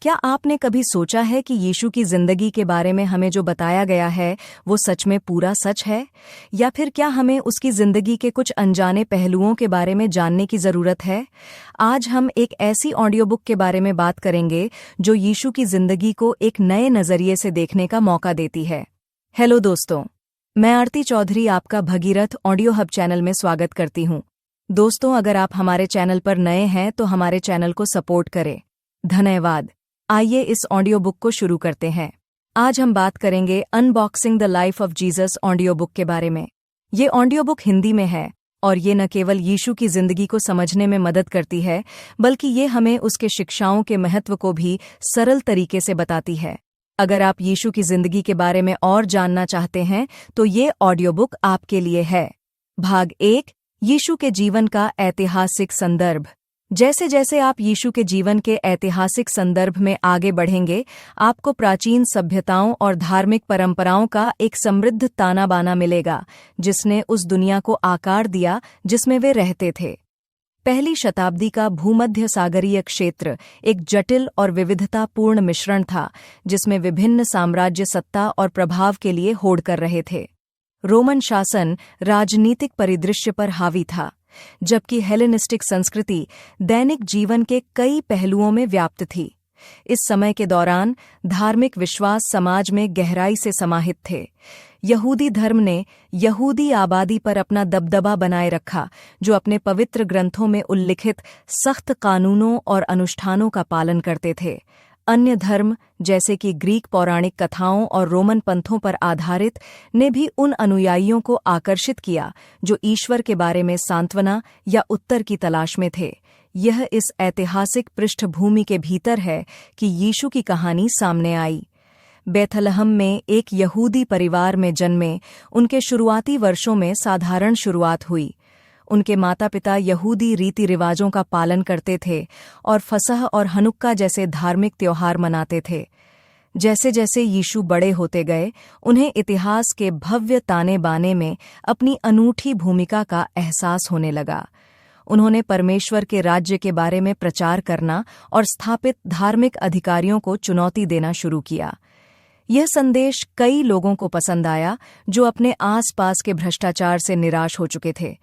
क्या आपने कभी सोचा है कि यीशु की जिंदगी के बारे में हमें जो बताया गया है वो सच में पूरा सच है, या फिर क्या हमें उसकी जिंदगी के कुछ अनजाने पहलुओं के बारे में जानने की जरूरत है? आज हम एक ऐसी ऑडियो बुक के बारे में बात करेंगे जो यीशु की जिंदगी को एक नए नजरिए से देखने का मौका देती है। हेलो दोस्तों, मैं आरती चौधरी आपका भगीरथ ऑडियो हब चैनल में स्वागत करती हूँ। दोस्तों, अगर आप हमारे चैनल पर नए हैं तो हमारे चैनल को सपोर्ट करें। धन्यवाद। आइए इस ऑडियो बुक को शुरू करते हैं। आज हम बात करेंगे unboxing the life of Jesus audio book के बारे में। ये ऑडियो बुक हिंदी में है और ये न केवल यीशु की जिंदगी को समझने में मदद करती है, बल्कि ये हमें उसके शिक्षाओं के महत्व को भी सरल तरीके से बताती है। अगर आप यीशु की जिंदगी के बारे में और जानना चाहते हैं तो ये ऑडियो बुक आपके लिए है। भाग 1, यीशु के जीवन का ऐतिहासिक संदर्भ। जैसे जैसे आप यीशु के जीवन के ऐतिहासिक संदर्भ में आगे बढ़ेंगे, आपको प्राचीन सभ्यताओं और धार्मिक परंपराओं का एक समृद्ध ताना बाना मिलेगा, जिसने उस दुनिया को आकार दिया जिसमें वे रहते थे। पहली शताब्दी का भूमध्य सागरीय क्षेत्र एक जटिल और विविधतापूर्ण मिश्रण था, जिसमें विभिन्न साम्राज्य सत्ता और प्रभाव के लिए होड़ कर रहे थे। रोमन शासन राजनीतिक परिदृश्य पर हावी था, जबकि हेलेनिस्टिक संस्कृति दैनिक जीवन के कई पहलुओं में व्याप्त थी। इस समय के दौरान धार्मिक विश्वास समाज में गहराई से समाहित थे। यहूदी धर्म ने यहूदी आबादी पर अपना दबदबा बनाए रखा, जो अपने पवित्र ग्रंथों में उल्लिखित सख्त कानूनों और अनुष्ठानों का पालन करते थे। अन्य धर्म, जैसे कि ग्रीक पौराणिक कथाओं और रोमन पंथों पर आधारित, ने भी उन अनुयायियों को आकर्षित किया जो ईश्वर के बारे में सांत्वना या उत्तर की तलाश में थे। यह इस ऐतिहासिक पृष्ठभूमि के भीतर है कि यीशु की कहानी सामने आई। बेथलहम में एक यहूदी परिवार में जन्मे उनके शुरुआती वर्षों में साधारण शुरुआत हुई। उनके माता पिता यहूदी रीति रिवाजों का पालन करते थे और फसह और हनुक्का जैसे धार्मिक त्योहार मनाते थे। जैसे जैसे यीशु बड़े होते गए, उन्हें इतिहास के भव्य ताने बाने में अपनी अनूठी भूमिका का एहसास होने लगा। उन्होंने परमेश्वर के राज्य के बारे में प्रचार करना और स्थापित धार्मिक अधिकारियों को चुनौती देना शुरू किया। यह संदेश कई लोगों को पसंद आया जो अपने आसपास के भ्रष्टाचार से निराश हो चुके थे।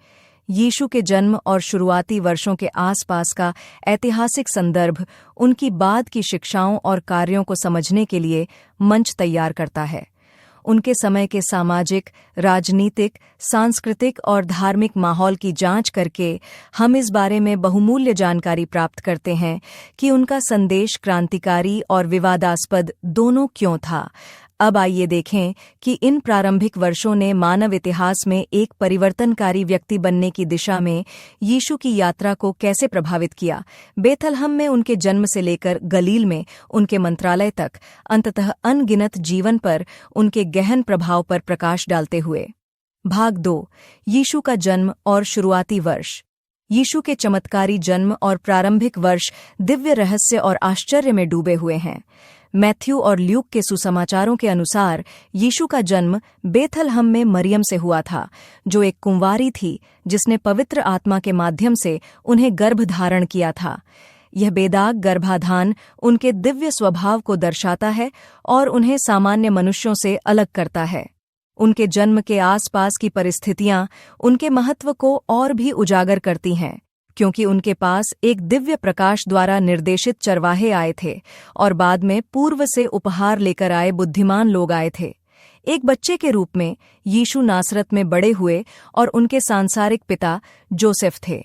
यीशु के जन्म और शुरुआती वर्षों के आसपास का ऐतिहासिक संदर्भ उनकी बाद की शिक्षाओं और कार्यों को समझने के लिए मंच तैयार करता है। उनके समय के सामाजिक, राजनीतिक, सांस्कृतिक और धार्मिक माहौल की जांच करके हम इस बारे में बहुमूल्य जानकारी प्राप्त करते हैं कि उनका संदेश क्रांतिकारी और विवादास्पद दोनों क्यों था। अब आइए देखें कि इन प्रारंभिक वर्षों ने मानव इतिहास में एक परिवर्तनकारी व्यक्ति बनने की दिशा में यीशु की यात्रा को कैसे प्रभावित किया। बेथलहम में उनके जन्म से लेकर गलील में उनके मंत्रालय तक, अंततः अनगिनत जीवन पर उनके गहन प्रभाव पर प्रकाश डालते हुए। भाग 2, यीशु का जन्म और शुरुआती वर्ष। यीशु के चमत्कारी जन्म और प्रारंभिक वर्ष दिव्य रहस्य और आश्चर्य में डूबे हुए हैं। मैथ्यू और ल्यूक के सुसमाचारों के अनुसार यीशु का जन्म बेथलहम में मरियम से हुआ था, जो एक कुंवारी थी जिसने पवित्र आत्मा के माध्यम से उन्हें गर्भ धारण किया था। यह बेदाग गर्भाधान उनके दिव्य स्वभाव को दर्शाता है और उन्हें सामान्य मनुष्यों से अलग करता है। उनके जन्म के आसपास की परिस्थितियां उनके महत्व को और भी उजागर करती हैं, क्योंकि उनके पास एक दिव्य प्रकाश द्वारा निर्देशित चरवाहे आए थे और बाद में पूर्व से उपहार लेकर आए बुद्धिमान लोग आए थे। एक बच्चे के रूप में यीशु नासरत में बड़े हुए और उनके सांसारिक पिता जोसेफ थे।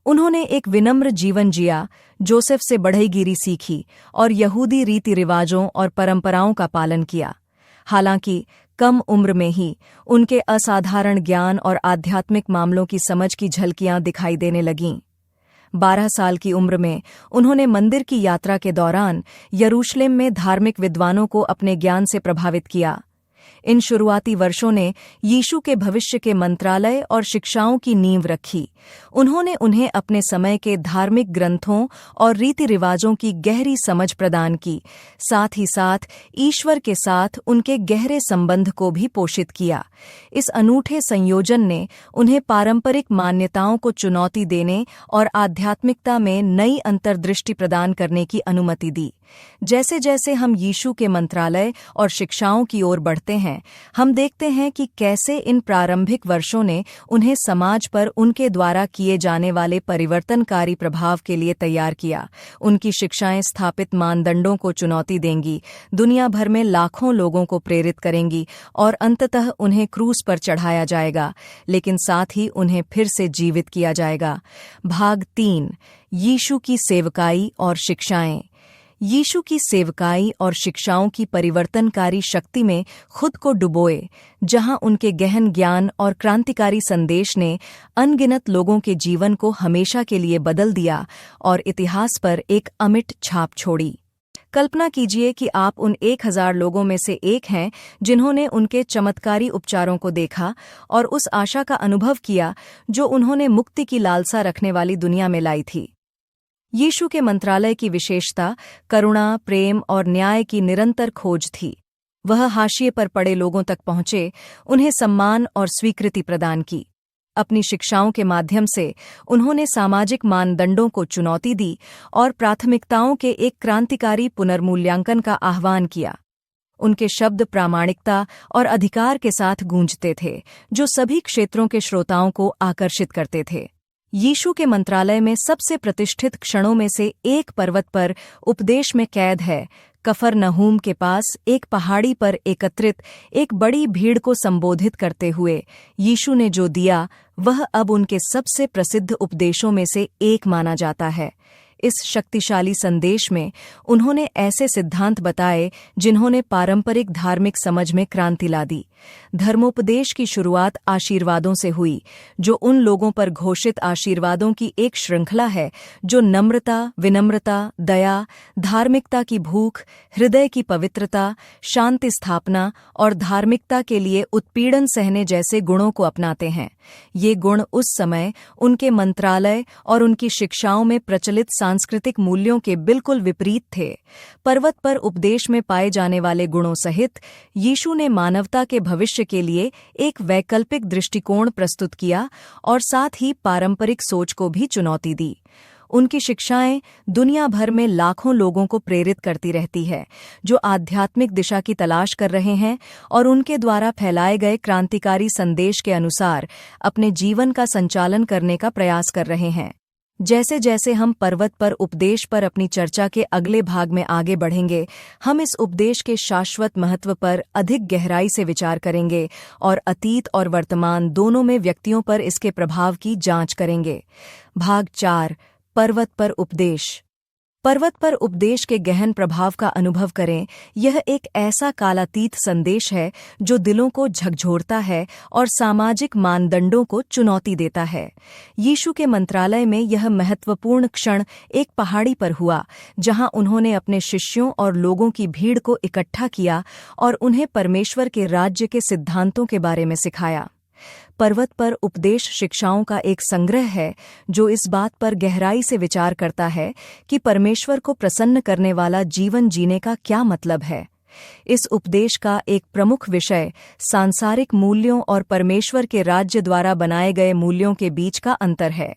उन्होंने एक विनम्र जीवन जिया, जोसेफ से बढ़ईगिरी सीखी और यहूदी रीति रिवाजों और परंपराओं का पालन किया। हालांकि कम उम्र में ही उनके असाधारण ज्ञान और आध्यात्मिक मामलों की समझ की झलकियां दिखाई देने लगीं। 12 साल की उम्र में उन्होंने मंदिर की यात्रा के दौरान यरूशलेम में धार्मिक विद्वानों को अपने ज्ञान से प्रभावित किया। इन शुरुआती वर्षों ने यीशु के भविष्य के मंत्रालय और शिक्षाओं की नींव रखी। उन्होंने उन्हें अपने समय के धार्मिक ग्रंथों और रीति रिवाजों की गहरी समझ प्रदान की, साथ ही साथ ईश्वर के साथ उनके गहरे संबंध को भी पोषित किया। इस अनूठे संयोजन ने उन्हें पारंपरिक मान्यताओं को चुनौती देने और आध्यात्मिकता में नई अंतर्दृष्टि प्रदान करने की अनुमति दी। जैसे जैसे हम यीशु के मंत्रालय और शिक्षाओं की ओर बढ़ते हैं, हम देखते हैं कि कैसे इन प्रारंभिक वर्षों ने उन्हें समाज पर उनके द्वारा किए जाने वाले परिवर्तनकारी प्रभाव के लिए तैयार किया। उनकी शिक्षाएं स्थापित मानदंडों को चुनौती देंगी, दुनिया भर में लाखों लोगों को प्रेरित करेंगी और अंततः उन्हें क्रूस पर चढ़ाया जाएगा, लेकिन साथ ही उन्हें फिर से जीवित किया जाएगा। भाग 3, यीशु की सेवकाई और शिक्षाएं। यीशु की सेवकाई और शिक्षाओं की परिवर्तनकारी शक्ति में खुद को डुबोए, जहां उनके गहन ज्ञान और क्रांतिकारी संदेश ने अनगिनत लोगों के जीवन को हमेशा के लिए बदल दिया और इतिहास पर एक अमिट छाप छोड़ी। कल्पना कीजिए कि आप उन 1000 लोगों में से एक हैं जिन्होंने उनके चमत्कारी उपचारों को देखा और उस आशा का अनुभव किया जो उन्होंने मुक्ति की लालसा रखने वाली दुनिया में लाई थी। यीशु के मंत्रालय की विशेषता करुणा, प्रेम और न्याय की निरंतर खोज थी। वह हाशिए पर पड़े लोगों तक पहुंचे, उन्हें सम्मान और स्वीकृति प्रदान की। अपनी शिक्षाओं के माध्यम से उन्होंने सामाजिक मानदंडों को चुनौती दी और प्राथमिकताओं के एक क्रांतिकारी पुनर्मूल्यांकन का आह्वान किया। उनके शब्द प्रामाणिकता और अधिकार के साथ गूंजते थे, जो सभी क्षेत्रों के श्रोताओं को आकर्षित करते थे। यीशु के मंत्रालय में सबसे प्रतिष्ठित क्षणों में से एक पर्वत पर उपदेश में कैद है। कफरनहूम के पास एक पहाड़ी पर एकत्रित एक बड़ी भीड़ को संबोधित करते हुए यीशु ने जो दिया, वह अब उनके सबसे प्रसिद्ध उपदेशों में से एक माना जाता है। इस शक्तिशाली संदेश में उन्होंने ऐसे सिद्धांत बताए जिन्होंने पारंपरिक धार्मिक समझ में क्रांति ला दी। धर्मोपदेश की शुरुआत आशीर्वादों से हुई, जो उन लोगों पर घोषित आशीर्वादों की एक श्रृंखला है जो नम्रता, विनम्रता, दया, धार्मिकता की भूख, हृदय की पवित्रता, शांति स्थापना और धार्मिकता के लिए उत्पीड़न सहने जैसे गुणों को अपनाते हैं। ये गुण उस समय उनके मंत्रालय और उनकी शिक्षाओं में प्रचलित सांस्कृतिक मूल्यों के बिल्कुल विपरीत थे। पर्वत पर उपदेश में पाए जाने वाले गुणों सहित यीशु ने मानवता के भविष्य के लिए एक वैकल्पिक दृष्टिकोण प्रस्तुत किया और साथ ही पारंपरिक सोच को भी चुनौती दी। उनकी शिक्षाएं दुनिया भर में लाखों लोगों को प्रेरित करती रहती है, जो आध्यात्मिक दिशा की तलाश कर रहे हैं और उनके द्वारा फैलाए गए क्रांतिकारी संदेश के अनुसार अपने जीवन का संचालन करने का प्रयास कर रहे हैं। जैसे जैसे हम पर्वत पर उपदेश पर अपनी चर्चा के अगले भाग में आगे बढ़ेंगे, हम इस उपदेश के शाश्वत महत्व पर अधिक गहराई से विचार करेंगे और अतीत और वर्तमान दोनों में व्यक्तियों पर इसके प्रभाव की जांच करेंगे। भाग 4, पर्वत पर उपदेश। पर्वत पर उपदेश के गहन प्रभाव का अनुभव करें। यह एक ऐसा कालातीत संदेश है जो दिलों को झकझोरता है और सामाजिक मानदंडों को चुनौती देता है। यीशु के मंत्रालय में यह महत्वपूर्ण क्षण एक पहाड़ी पर हुआ, जहां उन्होंने अपने शिष्यों और लोगों की भीड़ को इकट्ठा किया और उन्हें परमेश्वर के राज्य के सिद्धांतों के बारे में सिखाया। पर्वत पर उपदेश शिक्षाओं का एक संग्रह है जो इस बात पर गहराई से विचार करता है कि परमेश्वर को प्रसन्न करने वाला जीवन जीने का क्या मतलब है। इस उपदेश का एक प्रमुख विषय सांसारिक मूल्यों और परमेश्वर के राज्य द्वारा बनाए गए मूल्यों के बीच का अंतर है।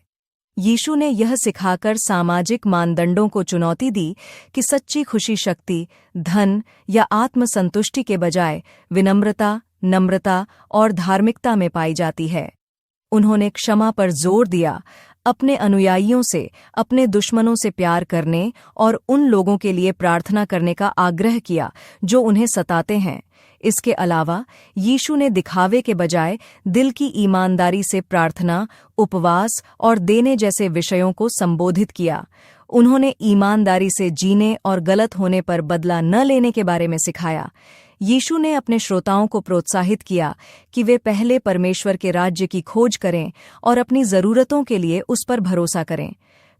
यीशु ने यह सिखाकर सामाजिक मानदंडों को चुनौती दी कि सच्ची खुशी शक्ति, धन या आत्मसंतुष्टि के बजाय विनम्रता, नम्रता और धार्मिकता में पाई जाती है। उन्होंने क्षमा पर जोर दिया, अपने अनुयायियों से अपने दुश्मनों से प्यार करने और उन लोगों के लिए प्रार्थना करने का आग्रह किया जो उन्हें सताते हैं। इसके अलावा यीशु ने दिखावे के बजाय दिल की ईमानदारी से प्रार्थना, उपवास और देने जैसे विषयों को संबोधित किया। उन्होंने ईमानदारी से जीने और गलत होने पर बदला न लेने के बारे में सिखाया। यीशु ने अपने श्रोताओं को प्रोत्साहित किया कि वे पहले परमेश्वर के राज्य की खोज करें और अपनी ज़रूरतों के लिए उस पर भरोसा करें।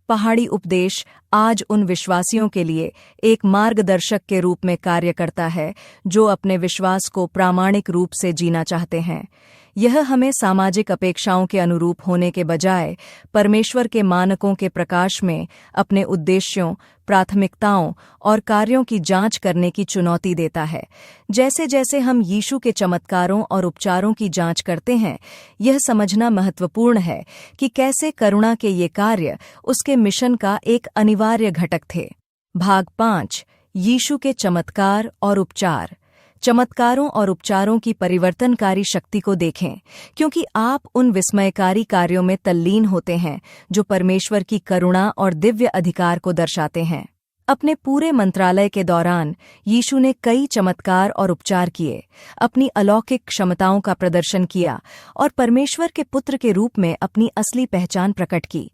पहाड़ी उपदेश आज उन विश्वासियों के लिए एक मार्गदर्शक के रूप में कार्य करता है जो अपने विश्वास को प्रामाणिक रूप से जीना चाहते हैं। यह हमें सामाजिक अपेक्षाओं के अनुरूप होने के बजाय परमेश्वर के मानकों के प्रकाश में अपने उद्देश्यों, प्राथमिकताओं और कार्यों की जांच करने की चुनौती देता है। जैसे जैसे हम यीशु के चमत्कारों और उपचारों की जांच करते हैं, यह समझना महत्वपूर्ण है कि कैसे करुणा के ये कार्य उसके मिशन का एक अनिवार्य घटक थे। भाग 5, यीशु के चमत्कार और उपचार। चमत्कारों और उपचारों की परिवर्तनकारी शक्ति को देखें, क्योंकि आप उन विस्मयकारी कार्यों में तल्लीन होते हैं जो परमेश्वर की करुणा और दिव्य अधिकार को दर्शाते हैं। अपने पूरे मंत्रालय के दौरान यीशु ने कई चमत्कार और उपचार किए, अपनी अलौकिक क्षमताओं का प्रदर्शन किया और परमेश्वर के पुत्र के रूप में अपनी असली पहचान प्रकट की।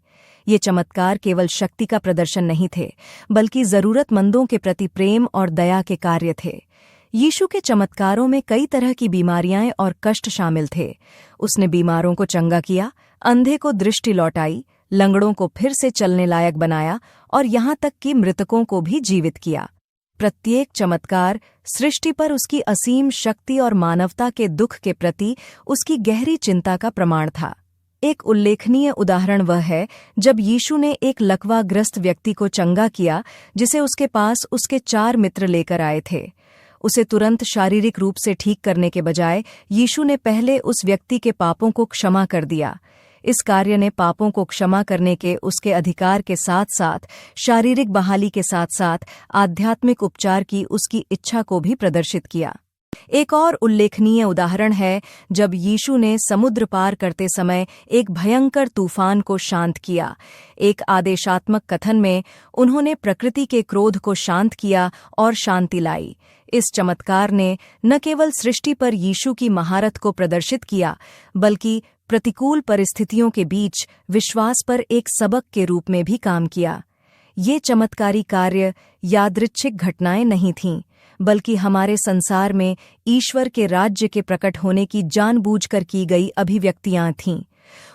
ये चमत्कार केवल शक्ति का प्रदर्शन नहीं थे, बल्कि जरूरतमंदों के प्रति प्रेम और दया के कार्य थे। यीशु के चमत्कारों में कई तरह की बीमारियां और कष्ट शामिल थे। उसने बीमारों को चंगा किया, अंधे को दृष्टि लौटाई, लंगड़ों को फिर से चलने लायक बनाया और यहाँ तक कि मृतकों को भी जीवित किया। प्रत्येक चमत्कार सृष्टि पर उसकी असीम शक्ति और मानवता के दुख के प्रति उसकी गहरी चिंता का प्रमाण था। एक उल्लेखनीय उदाहरण वह है जब यीशु ने एक लकवाग्रस्त व्यक्ति को चंगा किया, जिसे उसके पास उसके 4 मित्र लेकर आए थे। उसे तुरंत शारीरिक रूप से ठीक करने के बजाय यीशु ने पहले उस व्यक्ति के पापों को क्षमा कर दिया। इस कार्य ने पापों को क्षमा करने के उसके अधिकार के साथ साथ शारीरिक बहाली के साथ साथ आध्यात्मिक उपचार की उसकी इच्छा को भी प्रदर्शित किया। एक और उल्लेखनीय उदाहरण है जब यीशु ने समुद्र पार करते समय एक भयंकर तूफान को शांत किया। एक आदेशात्मक कथन में उन्होंने प्रकृति के क्रोध को शांत किया और शांति लाई। इस चमत्कार ने न केवल सृष्टि पर यीशु की महारत को प्रदर्शित किया, बल्कि प्रतिकूल परिस्थितियों के बीच विश्वास पर एक सबक के रूप में भी काम किया। ये चमत्कारी कार्य यादृच्छिक घटनाएं नहीं थीं, बल्कि हमारे संसार में ईश्वर के राज्य के प्रकट होने की जानबूझकर की गई अभिव्यक्तियां थीं।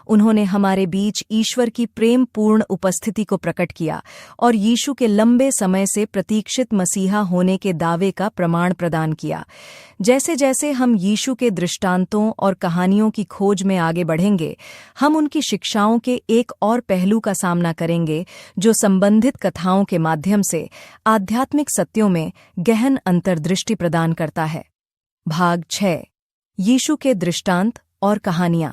उन्होंने हमारे बीच ईश्वर की प्रेमपूर्ण उपस्थिति को प्रकट किया और यीशु के लंबे समय से प्रतीक्षित मसीहा होने के दावे का प्रमाण प्रदान किया। जैसे जैसे हम यीशु के दृष्टांतों और कहानियों की खोज में आगे बढ़ेंगे, हम उनकी शिक्षाओं के एक और पहलू का सामना करेंगे जो संबंधित कथाओं के माध्यम से आध्यात्मिक सत्यों में गहन अंतर्दृष्टि प्रदान करता है। भाग 6। यीशु के दृष्टांत और कहानियां।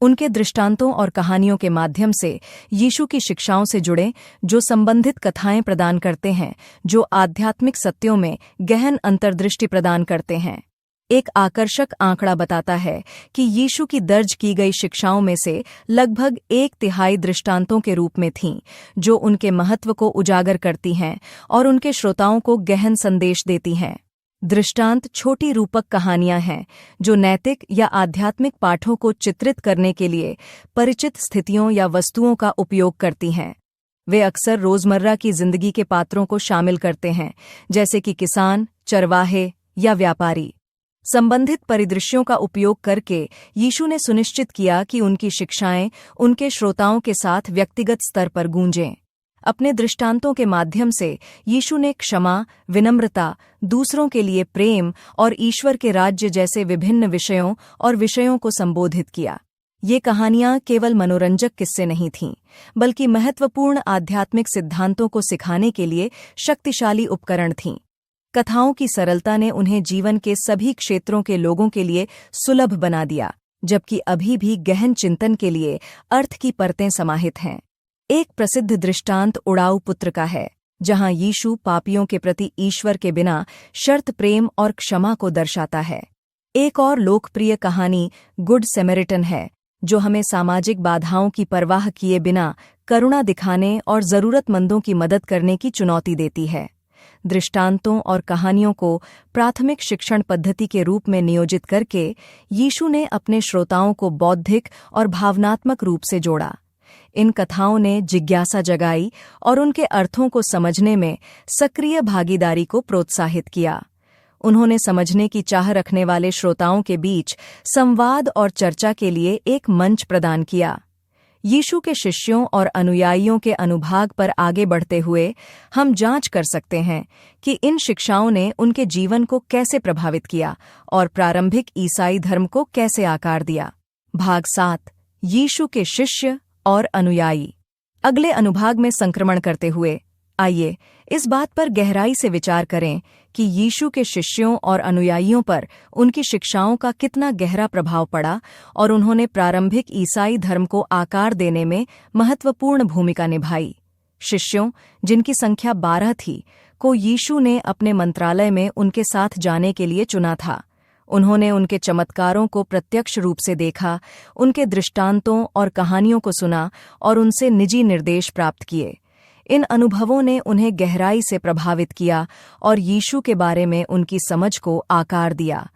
उनके दृष्टांतों और कहानियों के माध्यम से यीशु की शिक्षाओं से जुड़े जो संबंधित कथाएं प्रदान करते हैं, जो आध्यात्मिक सत्यों में गहन अंतर्दृष्टि प्रदान करते हैं। एक आकर्षक आंकड़ा बताता है कि यीशु की दर्ज की गई शिक्षाओं में से लगभग 1/3 दृष्टांतों के रूप में थीं, जो उनके महत्व को उजागर करती हैं और उनके श्रोताओं को गहन संदेश देती हैं। दृष्टांत छोटी रूपक कहानियां हैं जो नैतिक या आध्यात्मिक पाठों को चित्रित करने के लिए परिचित स्थितियों या वस्तुओं का उपयोग करती हैं। वे अक्सर रोजमर्रा की जिंदगी के पात्रों को शामिल करते हैं, जैसे कि किसान, चरवाहे या व्यापारी। संबंधित परिदृश्यों का उपयोग करके यीशु ने सुनिश्चित किया कि उनकी शिक्षाएं उनके श्रोताओं के साथ व्यक्तिगत स्तर पर गूंजें। अपने दृष्टांतों के माध्यम से यीशु ने क्षमा, विनम्रता, दूसरों के लिए प्रेम और ईश्वर के राज्य जैसे विभिन्न विषयों को संबोधित किया। ये कहानियां केवल मनोरंजक किस्से नहीं थीं, बल्कि महत्वपूर्ण आध्यात्मिक सिद्धांतों को सिखाने के लिए शक्तिशाली उपकरण थीं। कथाओं की सरलता ने उन्हें जीवन के सभी क्षेत्रों के लोगों के लिए सुलभ बना दिया, जबकि अभी भी गहन चिंतन के लिए अर्थ की परतें समाहित हैं। एक प्रसिद्ध दृष्टांत उड़ाऊ पुत्र का है, जहां यीशु पापियों के प्रति ईश्वर के बिना शर्त प्रेम और क्षमा को दर्शाता है। एक और लोकप्रिय कहानी गुड सैमरिटन है, जो हमें सामाजिक बाधाओं की परवाह किए बिना करुणा दिखाने और जरूरतमंदों की मदद करने की चुनौती देती है। दृष्टांतों और कहानियों को प्राथमिक शिक्षण पद्धति के रूप में नियोजित करके यीशु ने अपने श्रोताओं को बौद्धिक और भावनात्मक रूप से जोड़ा। इन कथाओं ने जिज्ञासा जगाई और उनके अर्थों को समझने में सक्रिय भागीदारी को प्रोत्साहित किया। उन्होंने समझने की चाह रखने वाले श्रोताओं के बीच संवाद और चर्चा के लिए एक मंच प्रदान किया। यीशु के शिष्यों और अनुयायियों के अनुभाग पर आगे बढ़ते हुए हम जांच कर सकते हैं कि इन शिक्षाओं ने उनके जीवन को कैसे प्रभावित किया और प्रारंभिक ईसाई धर्म को कैसे आकार दिया। भाग 7। यीशु के शिष्य और अनुयायी। अगले अनुभाग में संक्रमण करते हुए आइए इस बात पर गहराई से विचार करें कि यीशु के शिष्यों और अनुयायियों पर उनकी शिक्षाओं का कितना गहरा प्रभाव पड़ा और उन्होंने प्रारंभिक ईसाई धर्म को आकार देने में महत्वपूर्ण भूमिका निभाई। शिष्यों, जिनकी संख्या 12 थी, को यीशु ने अपने मंत्रालय में उनके साथ जाने के लिए चुना था। उन्होंने उनके चमत्कारों को प्रत्यक्ष रूप से देखा, उनके दृष्टांतों और कहानियों को सुना और उनसे निजी निर्देश प्राप्त किए। इन अनुभवों ने उन्हें गहराई से प्रभावित किया और यीशु के बारे में उनकी समझ को आकार दिया।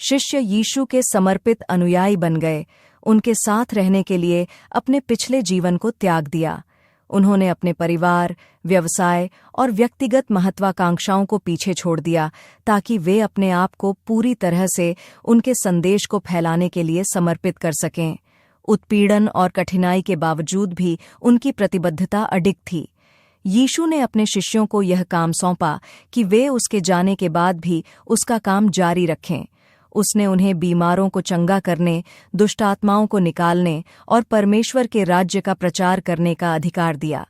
शिष्य यीशु के समर्पित अनुयायी बन गए, उनके साथ रहने के लिए अपने पिछले जीवन को त्याग दिया। उन्होंने अपने परिवार, व्यवसाय और व्यक्तिगत महत्वाकांक्षाओं को पीछे छोड़ दिया ताकि वे अपने आप को पूरी तरह से उनके संदेश को फैलाने के लिए समर्पित कर सकें। उत्पीड़न और कठिनाई के बावजूद भी उनकी प्रतिबद्धता अडिग थी। यीशु ने अपने शिष्यों को यह काम सौंपा कि वे उसके जाने के बाद भी उसका काम जारी रखें। उसने उन्हें बीमारों को चंगा करने, दुष्टात्माओं को निकालने और परमेश्वर के राज्य का प्रचार करने का अधिकार दिया।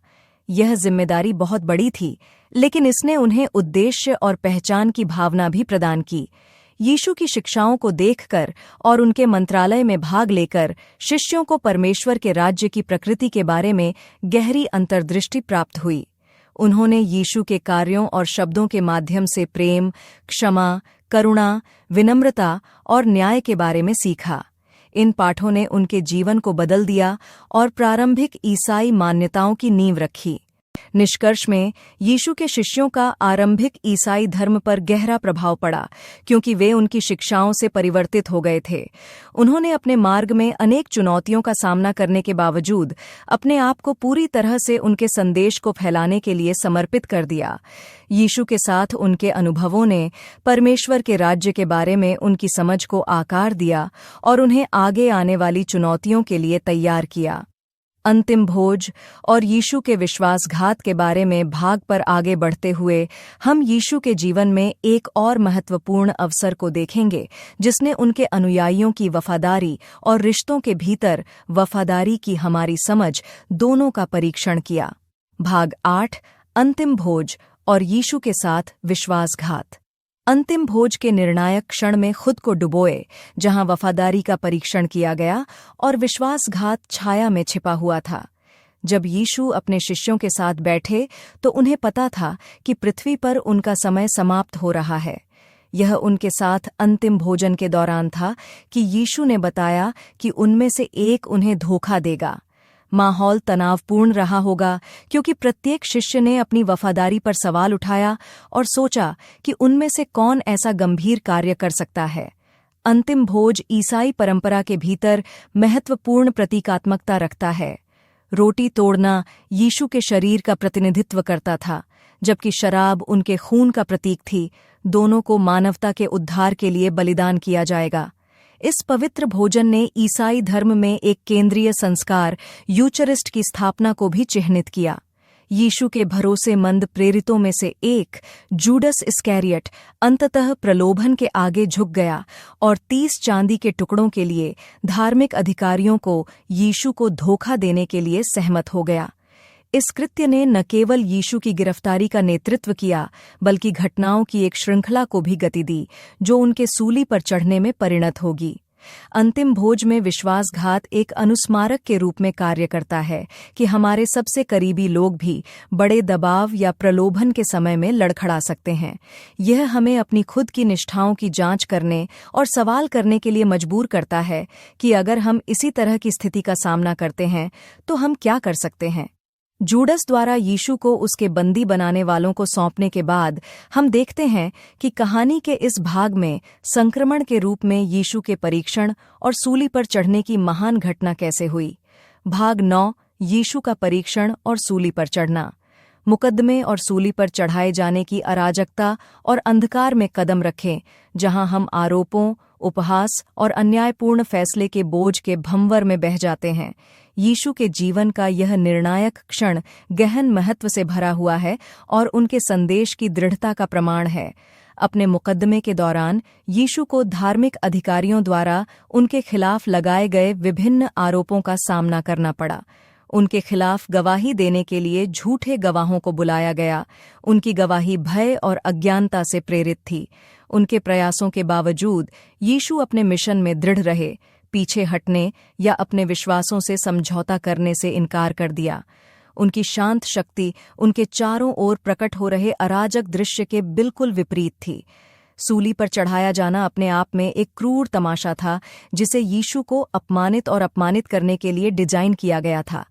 यह जिम्मेदारी बहुत बड़ी थी, लेकिन इसने उन्हें उद्देश्य और पहचान की भावना भी प्रदान की। यीशु की शिक्षाओं को देखकर और उनके मंत्रालय में भाग लेकर शिष्यों को परमेश्वर के राज्य की प्रकृति के बारे में गहरी अंतर्दृष्टि प्राप्त हुई। उन्होंने यीशु के कार्यों और शब्दों के माध्यम से प्रेम, क्षमा, करुणा, विनम्रता और न्याय के बारे में सीखा। इन पाठों ने उनके जीवन को बदल दिया और प्रारंभिक ईसाई मान्यताओं की नींव रखी। निष्कर्ष में यीशु के शिष्यों का आरंभिक ईसाई धर्म पर गहरा प्रभाव पड़ा, क्योंकि वे उनकी शिक्षाओं से परिवर्तित हो गए थे। उन्होंने अपने मार्ग में अनेक चुनौतियों का सामना करने के बावजूद अपने आप को पूरी तरह से उनके संदेश को फैलाने के लिए समर्पित कर दिया। यीशु के साथ उनके अनुभवों ने परमेश्वर के राज्य के बारे में उनकी समझ को आकार दिया और उन्हें आगे आने वाली चुनौतियों के लिए तैयार किया। अंतिम भोज और यीशु के विश्वासघात के बारे में भाग पर आगे बढ़ते हुए हम यीशु के जीवन में एक और महत्वपूर्ण अवसर को देखेंगे, जिसने उनके अनुयायियों की वफादारी और रिश्तों के भीतर वफादारी की हमारी समझ दोनों का परीक्षण किया। भाग 8, अंतिम भोज और यीशु के साथ विश्वासघात। अंतिम भोज के निर्णायक क्षण में खुद को डुबोए, जहां वफादारी का परीक्षण किया गया और विश्वासघात छाया में छिपा हुआ था। जब यीशु अपने शिष्यों के साथ बैठे तो उन्हें पता था कि पृथ्वी पर उनका समय समाप्त हो रहा है। यह उनके साथ अंतिम भोजन के दौरान था कि यीशु ने बताया कि उनमें से एक उन्हें धोखा देगा। माहौल तनावपूर्ण रहा होगा, क्योंकि प्रत्येक शिष्य ने अपनी वफादारी पर सवाल उठाया और सोचा कि उनमें से कौन ऐसा गंभीर कार्य कर सकता है। अंतिम भोज ईसाई परंपरा के भीतर महत्वपूर्ण प्रतीकात्मकता रखता है। रोटी तोड़ना यीशु के शरीर का प्रतिनिधित्व करता था, जबकि शराब उनके खून का प्रतीक थी। दोनों को मानवता के उद्धार के लिए बलिदान किया जाएगा। इस पवित्र भोजन ने ईसाई धर्म में एक केंद्रीय संस्कार यूचरिस्ट की स्थापना को भी चिह्नित किया। यीशु के भरोसेमंद प्रेरितों में से एक, जूडस इस्कैरियट, अंततः प्रलोभन के आगे झुक गया और 30 चांदी के टुकड़ों के लिए धार्मिक अधिकारियों को यीशु को धोखा देने के लिए सहमत हो गया। इस कृत्य ने न केवल यीशु की गिरफ्तारी का नेतृत्व किया, बल्कि घटनाओं की एक श्रृंखला को भी गति दी, जो उनके सूली पर चढ़ने में परिणत होगी। अंतिम भोज में विश्वासघात एक अनुस्मारक के रूप में कार्य करता है कि हमारे सबसे करीबी लोग भी बड़े दबाव या प्रलोभन के समय में लड़खड़ा सकते हैं। यह हमें अपनी खुद की निष्ठाओं की जांच करने और सवाल करने के लिए मजबूर करता है कि अगर हम इसी तरह की स्थिति का सामना करते हैं तो हम क्या कर सकते हैं। जूडस द्वारा यीशु को उसके बंदी बनाने वालों को सौंपने के बाद हम देखते हैं कि कहानी के इस भाग में संक्रमण के रूप में यीशु के परीक्षण और सूली पर चढ़ने की महान घटना कैसे हुई। भाग 9, यीशु का परीक्षण और सूली पर चढ़ना। मुकदमे और सूली पर चढ़ाए जाने की अराजकता और अंधकार में कदम रखें, जहां हम आरोपों, उपहास और अन्यायपूर्ण फैसले के बोझ के भंवर में बह जाते हैं। यीशु के जीवन का यह निर्णायक क्षण गहन महत्व से भरा हुआ है और उनके संदेश की दृढ़ता का प्रमाण है। अपने मुकदमे के दौरान यीशु को धार्मिक अधिकारियों द्वारा उनके खिलाफ लगाए गए विभिन्न आरोपों का सामना करना पड़ा। उनके खिलाफ गवाही देने के लिए झूठे गवाहों को बुलाया गया। उनकी गवाही भय और अज्ञानता से प्रेरित थी। उनके प्रयासों के बावजूद यीशु अपने मिशन में दृढ़ रहे, पीछे हटने या अपने विश्वासों से समझौता करने से इनकार कर दिया। उनकी शांत शक्ति उनके चारों ओर प्रकट हो रहे अराजक दृश्य के बिल्कुल विपरीत थी। सूली पर चढ़ाया जाना अपने आप में एक क्रूर तमाशा था जिसे यीशु को अपमानित करने के लिए डिजाइन किया गया था।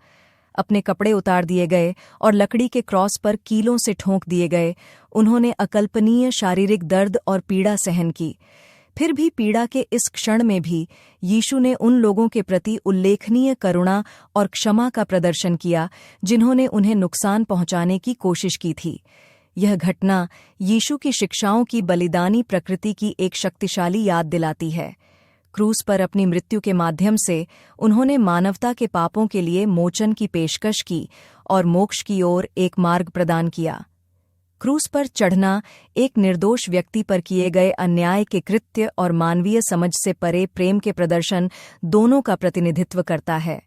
अपने कपड़े उतार दिए गए और लकड़ी के क्रॉस पर कीलों से ठोंक दिए गए। उन्होंने अकल्पनीय शारीरिक दर्द और पीड़ा सहन की। फिर भी पीड़ा के इस क्षण में भी यीशु ने उन लोगों के प्रति उल्लेखनीय करुणा और क्षमा का प्रदर्शन किया जिन्होंने उन्हें नुकसान पहुंचाने की कोशिश की थी। यह घटना यीशु की शिक्षाओं की बलिदानी प्रकृति की एक शक्तिशाली याद दिलाती है। क्रूस पर अपनी मृत्यु के माध्यम से उन्होंने मानवता के पापों के लिए मोचन की पेशकश की और मोक्ष की ओर एक मार्ग प्रदान किया। क्रूस पर चढ़ना एक निर्दोष व्यक्ति पर किए गए अन्याय के कृत्य और मानवीय समझ से परे प्रेम के प्रदर्शन दोनों का प्रतिनिधित्व करता है।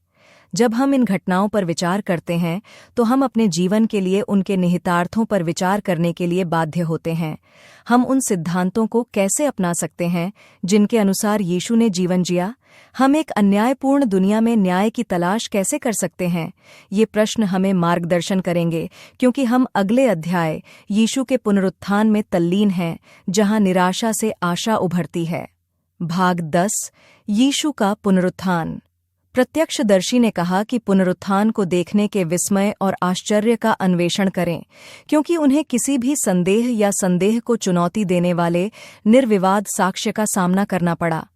जब हम इन घटनाओं पर विचार करते हैं तो हम अपने जीवन के लिए उनके निहितार्थों पर विचार करने के लिए बाध्य होते हैं। हम उन सिद्धांतों को कैसे अपना सकते हैं जिनके अनुसार यीशु ने जीवन जिया? हम एक अन्यायपूर्ण दुनिया में न्याय की तलाश कैसे कर सकते हैं? ये प्रश्न हमें मार्गदर्शन करेंगे, क्योंकि हम अगले अध्याय यीशु के पुनरुत्थान में तल्लीन हैं, जहां निराशा से आशा उभरती है। भाग 10, यीशु का पुनरुत्थान। प्रत्यक्षदर्शी ने कहा कि पुनरुत्थान को देखने के विस्मय और आश्चर्य का अन्वेषण करें, क्योंकि उन्हें किसी भी संदेह या संदेह को चुनौती देने वाले निर्विवाद साक्ष्य का सामना करना पड़ा।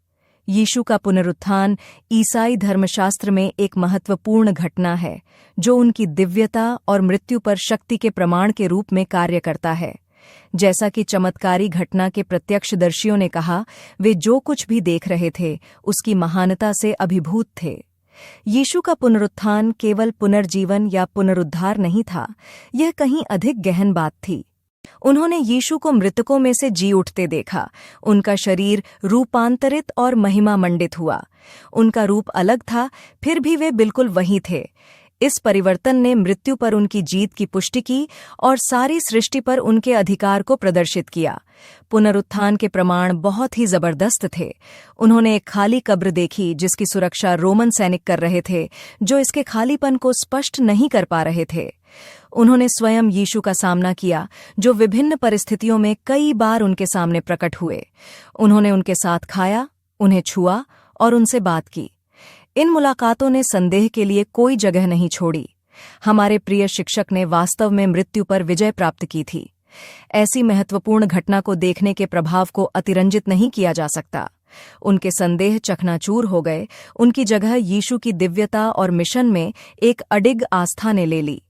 यीशु का पुनरुत्थान ईसाई धर्मशास्त्र में एक महत्वपूर्ण घटना है, जो उनकी दिव्यता और मृत्यु पर शक्ति के प्रमाण के रूप में कार्य करता है। जैसा कि चमत्कारी घटना के प्रत्यक्षदर्शियों ने कहा, वे जो कुछ भी देख रहे थे उसकी महानता से अभिभूत थे। यीशु का पुनरुत्थान केवल पुनर्जीवन या पुनरुद्धार नहीं था, यह कहीं अधिक गहन बात थी। उन्होंने यीशु को मृतकों में से जी उठते देखा। उनका शरीर रूपांतरित और महिमामंडित हुआ। उनका रूप अलग था, फिर भी वे बिल्कुल वही थे। इस परिवर्तन ने मृत्यु पर उनकी जीत की पुष्टि की और सारी सृष्टि पर उनके अधिकार को प्रदर्शित किया। पुनरुत्थान के प्रमाण बहुत ही जबरदस्त थे। उन्होंने एक खाली कब्र देखी जिसकी सुरक्षा रोमन सैनिक कर रहे थे, जो इसके खालीपन को स्पष्ट नहीं कर पा रहे थे। उन्होंने स्वयं यीशु का सामना किया, जो विभिन्न परिस्थितियों में कई बार उनके सामने प्रकट हुए। उन्होंने उनके साथ खाया, उन्हें छुआ और उनसे बात की। इन मुलाकातों ने संदेह के लिए कोई जगह नहीं छोड़ी। हमारे प्रिय शिक्षक ने वास्तव में मृत्यु पर विजय प्राप्त की थी। ऐसी महत्वपूर्ण घटना को देखने के प्रभाव को अतिरंजित नहीं किया जा सकता। उनके संदेह चकनाचूर हो गए। उनकी जगह यीशु की दिव्यता और मिशन में एक अडिग आस्था ने ले ली।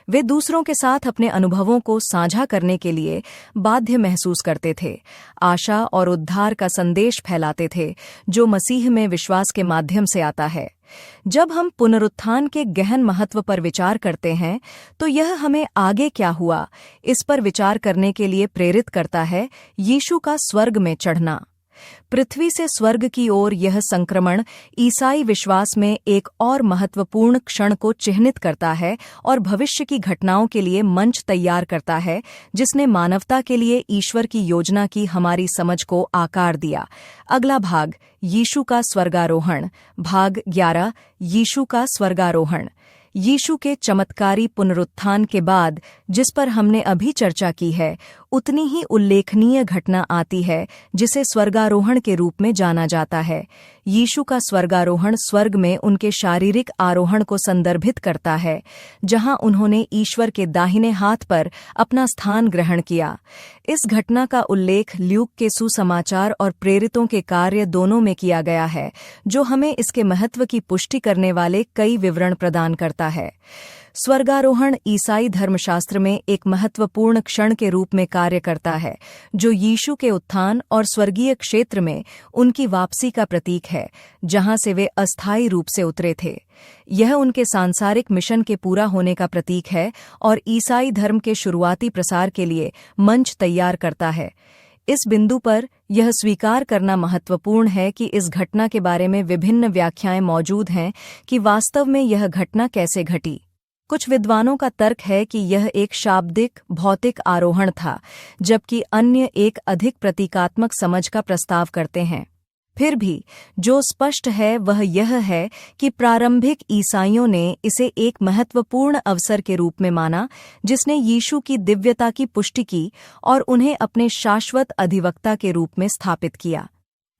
वे दूसरों के साथ अपने अनुभवों को साझा करने के लिए बाध्य महसूस करते थे, आशा और उद्धार का संदेश फैलाते थे, जो मसीह में विश्वास के माध्यम से आता है। जब हम पुनरुत्थान के गहन महत्व पर विचार करते हैं, तो यह हमें आगे क्या हुआ, इस पर विचार करने के लिए प्रेरित करता है। यीशु का स्वर्ग में चढ़ना। पृथ्वी से स्वर्ग की ओर यह संक्रमण ईसाई विश्वास में एक और महत्वपूर्ण क्षण को चिह्नित करता है और भविष्य की घटनाओं के लिए मंच तैयार करता है, जिसने मानवता के लिए ईश्वर की योजना की हमारी समझ को आकार दिया। अगला भाग, यीशु का स्वर्गारोहण। भाग 11, यीशु का स्वर्गारोहण। यीशु के चमत्कारी पुनरुत्थान के बाद जिस पर हमने अभी चर्चा की है, उतनी ही उल्लेखनीय घटना आती है जिसे स्वर्गारोहण के रूप में जाना जाता है। यीशु का स्वर्गारोहण स्वर्ग में उनके शारीरिक आरोहण को संदर्भित करता है, जहां उन्होंने ईश्वर के दाहिने हाथ पर अपना स्थान ग्रहण किया। इस घटना का उल्लेख ल्यूक के सुसमाचार और प्रेरितों के कार्य दोनों में किया गया है, जो हमें इसके महत्व की पुष्टि करने वाले कई विवरण प्रदान करता है। स्वर्गारोहण ईसाई धर्मशास्त्र में एक महत्वपूर्ण क्षण के रूप में कार्य करता है, जो यीशु के उत्थान और स्वर्गीय क्षेत्र में उनकी वापसी का प्रतीक है, जहां से वे अस्थायी रूप से उतरे थे। यह उनके सांसारिक मिशन के पूरा होने का प्रतीक है और ईसाई धर्म के शुरुआती प्रसार के लिए मंच तैयार करता है। इस बिंदु पर यह स्वीकार करना महत्वपूर्ण है कि इस घटना के बारे में विभिन्न व्याख्याएं मौजूद हैं कि वास्तव में यह घटना कैसे घटी। कुछ विद्वानों का तर्क है कि यह एक शाब्दिक भौतिक आरोहण था, जबकि अन्य एक अधिक प्रतीकात्मक समझ का प्रस्ताव करते हैं। फिर भी जो स्पष्ट है वह यह है कि प्रारंभिक ईसाइयों ने इसे एक महत्वपूर्ण अवसर के रूप में माना जिसने यीशु की दिव्यता की पुष्टि की और उन्हें अपने शाश्वत अधिवक्ता के रूप में स्थापित किया।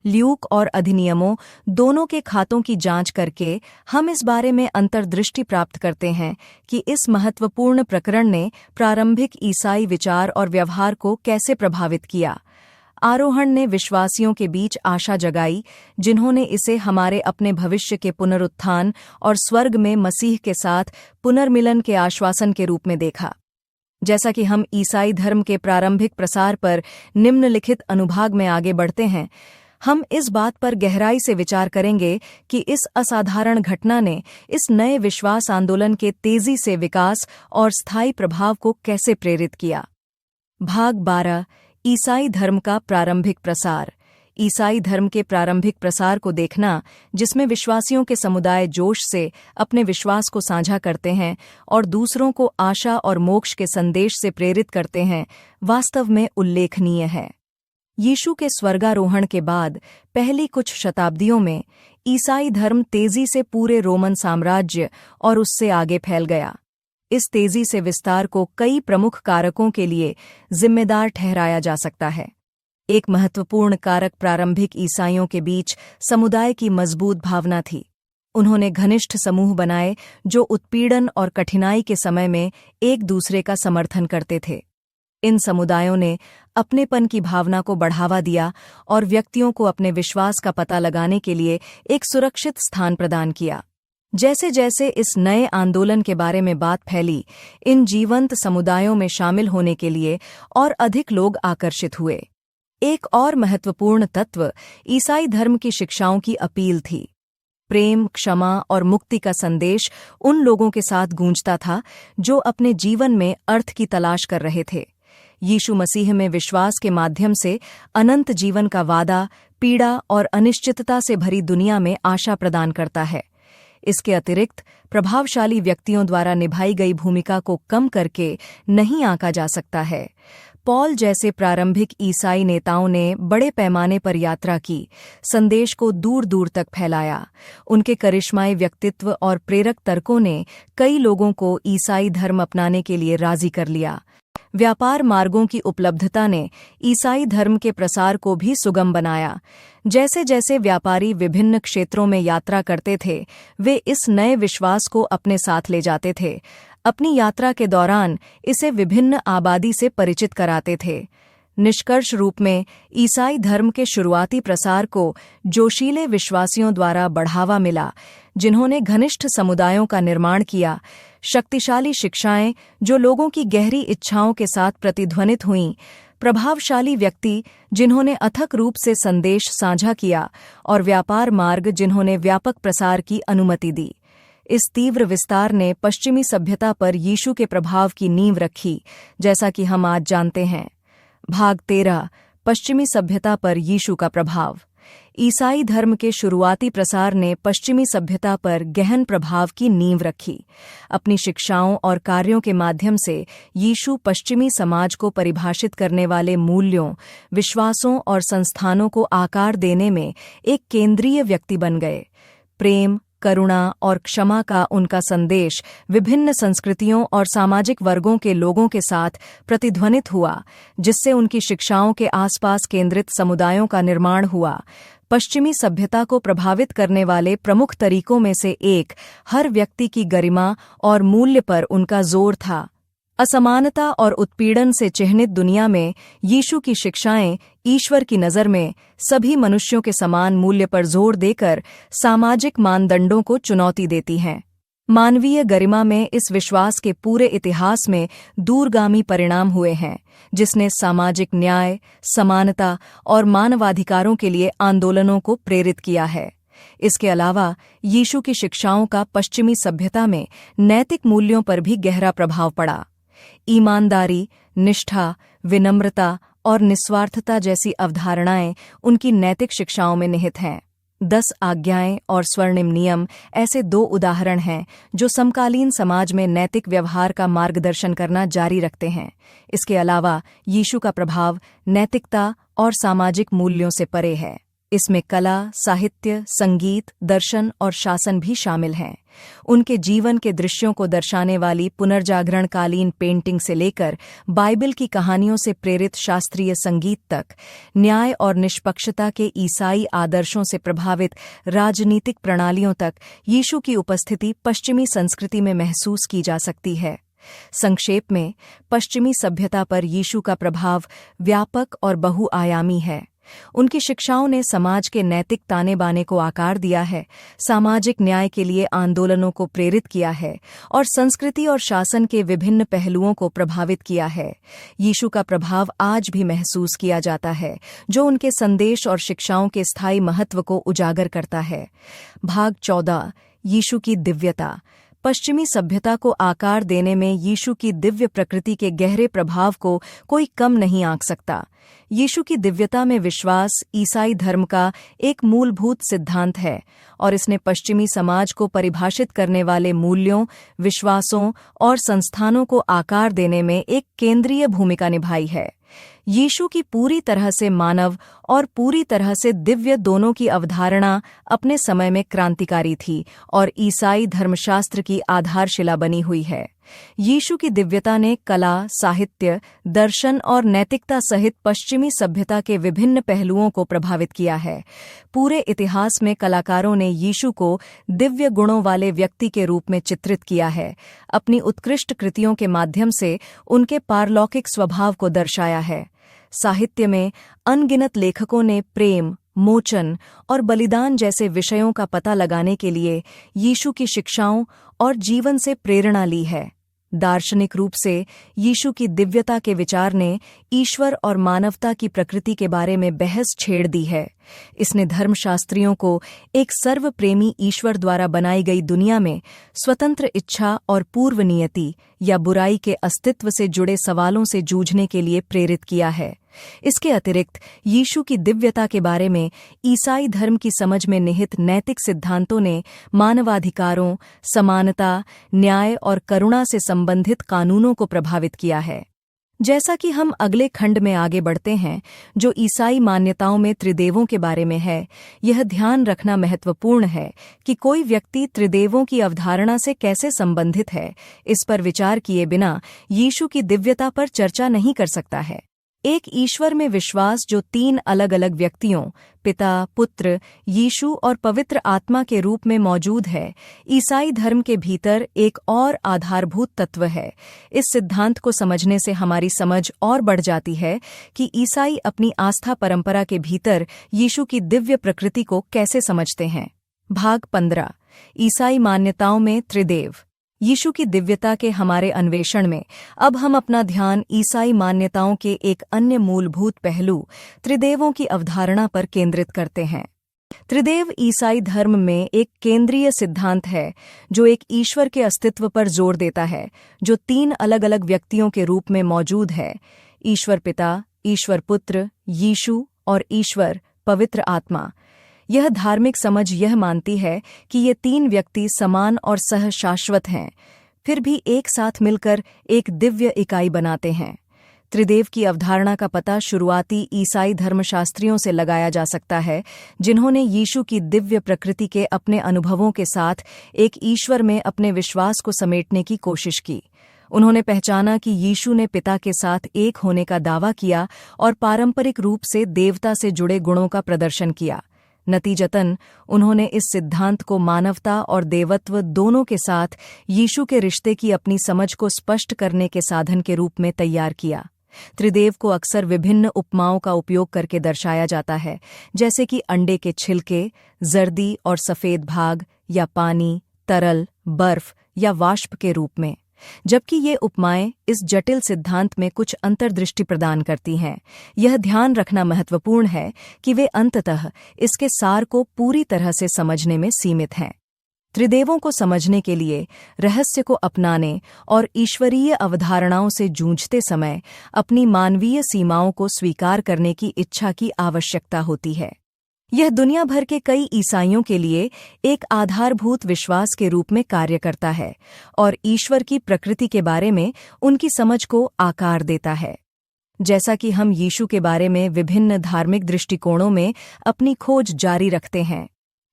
ल्यूक और अधिनियमों दोनों के खातों की जांच करके हम इस बारे में अंतर्दृष्टि प्राप्त करते हैं कि इस महत्वपूर्ण प्रकरण ने प्रारंभिक ईसाई विचार और व्यवहार को कैसे प्रभावित किया। आरोहण ने विश्वासियों के बीच आशा जगाई, जिन्होंने इसे हमारे अपने भविष्य के पुनरुत्थान और स्वर्ग में मसीह के साथ पुनर्मिलन के आश्वासन के रूप में देखा। जैसा कि हम ईसाई धर्म के प्रारंभिक प्रसार पर निम्नलिखित अनुभाग में आगे बढ़ते हैं, हम इस बात पर गहराई से विचार करेंगे कि इस असाधारण घटना ने इस नए विश्वास आंदोलन के तेजी से विकास और स्थायी प्रभाव को कैसे प्रेरित किया। भाग 12, ईसाई धर्म का प्रारंभिक प्रसार। ईसाई धर्म के प्रारंभिक प्रसार को देखना, जिसमें विश्वासियों के समुदाय जोश से अपने विश्वास को साझा करते हैं और दूसरों को आशा और मोक्ष के संदेश से प्रेरित करते हैं, वास्तव में उल्लेखनीय है। यीशु के स्वर्गारोहण के बाद पहली कुछ शताब्दियों में ईसाई धर्म तेजी से पूरे रोमन साम्राज्य और उससे आगे फैल गया। इस तेजी से विस्तार को कई प्रमुख कारकों के लिए जिम्मेदार ठहराया जा सकता है। एक महत्वपूर्ण कारक प्रारंभिक ईसाइयों के बीच समुदाय की मजबूत भावना थी। उन्होंने घनिष्ठ समूह बनाए जो उत्पीड़न और कठिनाई के समय में एक दूसरे का समर्थन करते थे। इन समुदायों ने अपनेपन की भावना को बढ़ावा दिया और व्यक्तियों को अपने विश्वास का पता लगाने के लिए एक सुरक्षित स्थान प्रदान किया। जैसे जैसे इस नए आंदोलन के बारे में बात फैली, इन जीवंत समुदायों में शामिल होने के लिए और अधिक लोग आकर्षित हुए। एक और महत्वपूर्ण तत्व ईसाई धर्म की शिक्षाओं की अपील थी। प्रेम, क्षमा और मुक्ति का संदेश उन लोगों के साथ गूंजता था जो अपने जीवन में अर्थ की तलाश कर रहे थे। यीशु मसीह में विश्वास के माध्यम से अनंत जीवन का वादा पीड़ा और अनिश्चितता से भरी दुनिया में आशा प्रदान करता है। इसके अतिरिक्त प्रभावशाली व्यक्तियों द्वारा निभाई गई भूमिका को कम करके नहीं आंका जा सकता है। पॉल जैसे प्रारंभिक ईसाई नेताओं ने बड़े पैमाने पर यात्रा की, संदेश को दूर दूर तक फैलाया। उनके करिश्माई व्यक्तित्व और प्रेरक तर्कों ने कई लोगों को ईसाई धर्म अपनाने के लिए राजी कर लिया। व्यापार मार्गों की उपलब्धता ने ईसाई धर्म के प्रसार को भी सुगम बनाया। जैसे जैसे व्यापारी विभिन्न क्षेत्रों में यात्रा करते थे, वे इस नए विश्वास को अपने साथ ले जाते थे। अपनी यात्रा के दौरान इसे विभिन्न आबादी से परिचित कराते थे। निष्कर्ष रूप में ईसाई धर्म के शुरुआती प्रसार को जोशीले विश्वासियों द्वारा बढ़ावा मिला, जिन्होंने घनिष्ठ समुदायों का निर्माण किया। शक्तिशाली शिक्षाएं जो लोगों की गहरी इच्छाओं के साथ प्रतिध्वनित हुईं, प्रभावशाली व्यक्ति जिन्होंने अथक रूप से संदेश साझा किया, और व्यापार मार्ग जिन्होंने व्यापक प्रसार की अनुमति दी। इस तीव्र विस्तार ने पश्चिमी सभ्यता पर यीशु के प्रभाव की नींव रखी, जैसा कि हम आज जानते हैं। भाग 13, पश्चिमी सभ्यता पर यीशु का प्रभाव। ईसाई धर्म के शुरुआती प्रसार ने पश्चिमी सभ्यता पर गहन प्रभाव की नींव रखी। अपनी शिक्षाओं और कार्यों के माध्यम से यीशु पश्चिमी समाज को परिभाषित करने वाले मूल्यों, विश्वासों और संस्थानों को आकार देने में एक केंद्रीय व्यक्ति बन गए। प्रेम, करुणा और क्षमा का उनका संदेश विभिन्न संस्कृतियों और सामाजिक वर्गों के लोगों के साथ प्रतिध्वनित हुआ, जिससे उनकी शिक्षाओं के आसपास केंद्रित समुदायों का निर्माण हुआ। पश्चिमी सभ्यता को प्रभावित करने वाले प्रमुख तरीकों में से एक हर व्यक्ति की गरिमा और मूल्य पर उनका जोर था। असमानता और उत्पीड़न से चिह्नित दुनिया में यीशु की शिक्षाएं ईश्वर की नज़र में सभी मनुष्यों के समान मूल्य पर जोर देकर सामाजिक मानदंडों को चुनौती देती हैं। मानवीय गरिमा में इस विश्वास के पूरे इतिहास में दूरगामी परिणाम हुए हैं, जिसने सामाजिक न्याय, समानता और मानवाधिकारों के लिए आंदोलनों को प्रेरित किया है। इसके अलावा यीशु की शिक्षाओं का पश्चिमी सभ्यता में नैतिक मूल्यों पर भी गहरा प्रभाव पड़ा। ईमानदारी, निष्ठा, विनम्रता और निस्वार्थता जैसी अवधारणाएं उनकी नैतिक शिक्षाओं में निहित हैं। 10 आज्ञाएं और स्वर्णिम नियम ऐसे 2 उदाहरण हैं जो समकालीन समाज में नैतिक व्यवहार का मार्गदर्शन करना जारी रखते हैं। इसके अलावा यीशु का प्रभाव नैतिकता और सामाजिक मूल्यों से परे है। इसमें कला, साहित्य, संगीत, दर्शन और शासन भी शामिल हैं। उनके जीवन के दृश्यों को दर्शाने वाली पुनर्जागरणकालीन पेंटिंग से लेकर बाइबल की कहानियों से प्रेरित शास्त्रीय संगीत तक, न्याय और निष्पक्षता के ईसाई आदर्शों से प्रभावित राजनीतिक प्रणालियों तक यीशु की उपस्थिति पश्चिमी संस्कृति में महसूस की जा सकती है। संक्षेप में, पश्चिमी सभ्यता पर यीशु का प्रभाव व्यापक और बहुआयामी है। उनकी शिक्षाओं ने समाज के नैतिक ताने बाने को आकार दिया है, सामाजिक न्याय के लिए आंदोलनों को प्रेरित किया है और संस्कृति और शासन के विभिन्न पहलुओं को प्रभावित किया है। यीशु का प्रभाव आज भी महसूस किया जाता है, जो उनके संदेश और शिक्षाओं के स्थायी महत्व को उजागर करता है। भाग 14, यीशु की दिव्यता। पश्चिमी सभ्यता को आकार देने में यीशु की दिव्य प्रकृति के गहरे प्रभाव को कोई कम नहीं आंक सकता। यीशु की दिव्यता में विश्वास ईसाई धर्म का एक मूलभूत सिद्धांत है और इसने पश्चिमी समाज को परिभाषित करने वाले मूल्यों, विश्वासों और संस्थानों को आकार देने में एक केंद्रीय भूमिका निभाई है। यीशु की पूरी तरह से मानव और पूरी तरह से दिव्य दोनों की अवधारणा अपने समय में क्रांतिकारी थी और ईसाई धर्मशास्त्र की आधारशिला बनी हुई है। यीशु की दिव्यता ने कला, साहित्य, दर्शन और नैतिकता सहित पश्चिमी सभ्यता के विभिन्न पहलुओं को प्रभावित किया है। पूरे इतिहास में कलाकारों ने यीशु को दिव्य गुणों वाले व्यक्ति के रूप में चित्रित किया है। अपनी उत्कृष्ट कृतियों के माध्यम से उनके पारलौकिक स्वभाव को दर्शाया है। साहित्य में अनगिनत लेखकों ने प्रेम, मोचन और बलिदान जैसे विषयों का पता लगाने के लिए यीशु की शिक्षाओं और जीवन से प्रेरणा ली है। दार्शनिक रूप से यीशु की दिव्यता के विचार ने ईश्वर और मानवता की प्रकृति के बारे में बहस छेड़ दी है। इसने धर्मशास्त्रियों को एक सर्वप्रेमी ईश्वर द्वारा बनाई गई दुनिया में स्वतंत्र इच्छा और पूर्व नियति या बुराई के अस्तित्व से जुड़े सवालों से जूझने के लिए प्रेरित किया है। इसके अतिरिक्त यीशु की दिव्यता के बारे में ईसाई धर्म की समझ में निहित नैतिक सिद्धांतों ने मानवाधिकारों, समानता, न्याय और करुणा से संबंधित कानूनों को प्रभावित किया है। जैसा कि हम अगले खंड में आगे बढ़ते हैं, जो ईसाई मान्यताओं में त्रिदेवों के बारे में है, यह ध्यान रखना महत्वपूर्ण है कि कोई व्यक्ति त्रिदेवों की अवधारणा से कैसे संबंधित है, इस पर विचार किए बिना यीशु की दिव्यता पर चर्चा नहीं कर सकता है। एक ईश्वर में विश्वास जो 3 अलग-अलग व्यक्तियों, पिता, पुत्र, यीशु और पवित्र आत्मा के रूप में मौजूद है, ईसाई धर्म के भीतर एक और आधारभूत तत्व है। इस सिद्धांत को समझने से हमारी समझ और बढ़ जाती है कि ईसाई अपनी आस्था परंपरा के भीतर यीशु की दिव्य प्रकृति को कैसे समझते हैं। भाग 15, ईसाई मान्यताओं में त्रिदेव। यीशु की दिव्यता के हमारे अन्वेषण में अब हम अपना ध्यान ईसाई मान्यताओं के एक अन्य मूलभूत पहलू त्रिदेवों की अवधारणा पर केंद्रित करते हैं। त्रिदेव ईसाई धर्म में एक केंद्रीय सिद्धांत है जो एक ईश्वर के अस्तित्व पर जोर देता है, जो 3 अलग-अलग व्यक्तियों के रूप में मौजूद है: ईश्वर पिता, ईश्वर पुत्र, यीशु और ईश्वर पवित्र आत्मा। यह धार्मिक समझ यह मानती है कि ये 3 व्यक्ति समान और सहशाश्वत हैं, फिर भी एक साथ मिलकर एक दिव्य इकाई बनाते हैं। त्रिदेव की अवधारणा का पता शुरुआती ईसाई धर्मशास्त्रियों से लगाया जा सकता है, जिन्होंने यीशु की दिव्य प्रकृति के अपने अनुभवों के साथ एक ईश्वर में अपने विश्वास को समेटने की कोशिश की। उन्होंने पहचाना कि यीशु ने पिता के साथ एक होने का दावा किया और पारंपरिक रूप से देवता से जुड़े गुणों का प्रदर्शन किया। नतीजतन उन्होंने इस सिद्धांत को मानवता और देवत्व दोनों के साथ यीशु के रिश्ते की अपनी समझ को स्पष्ट करने के साधन के रूप में तैयार किया। त्रिदेव को अक्सर विभिन्न उपमाओं का उपयोग करके दर्शाया जाता है, जैसे कि अंडे के छिलके, जर्दी और सफेद भाग, या पानी, तरल, बर्फ या वाष्प के रूप में। जबकि ये उपमाएं इस जटिल सिद्धांत में कुछ अंतर्दृष्टि प्रदान करती हैं, यह ध्यान रखना महत्वपूर्ण है कि वे अंततः इसके सार को पूरी तरह से समझने में सीमित हैं। त्रिदेवों को समझने के लिए रहस्य को अपनाने और ईश्वरीय अवधारणाओं से जूझते समय अपनी मानवीय सीमाओं को स्वीकार करने की इच्छा की आवश्यकता होती है। यह दुनिया भर के कई ईसाइयों के लिए एक आधारभूत विश्वास के रूप में कार्य करता है और ईश्वर की प्रकृति के बारे में उनकी समझ को आकार देता है। जैसा कि हम यीशु के बारे में विभिन्न धार्मिक दृष्टिकोणों में अपनी खोज जारी रखते हैं,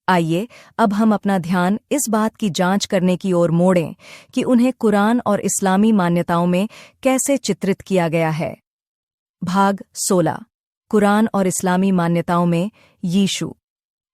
आइए अब हम अपना ध्यान इस बात की जांच करने की ओर मोड़ें कि उन्हें कुरान और इस्लामी मान्यताओं में कैसे चित्रित किया गया है। भाग 16। कुरान और इस्लामी मान्यताओं में यीशु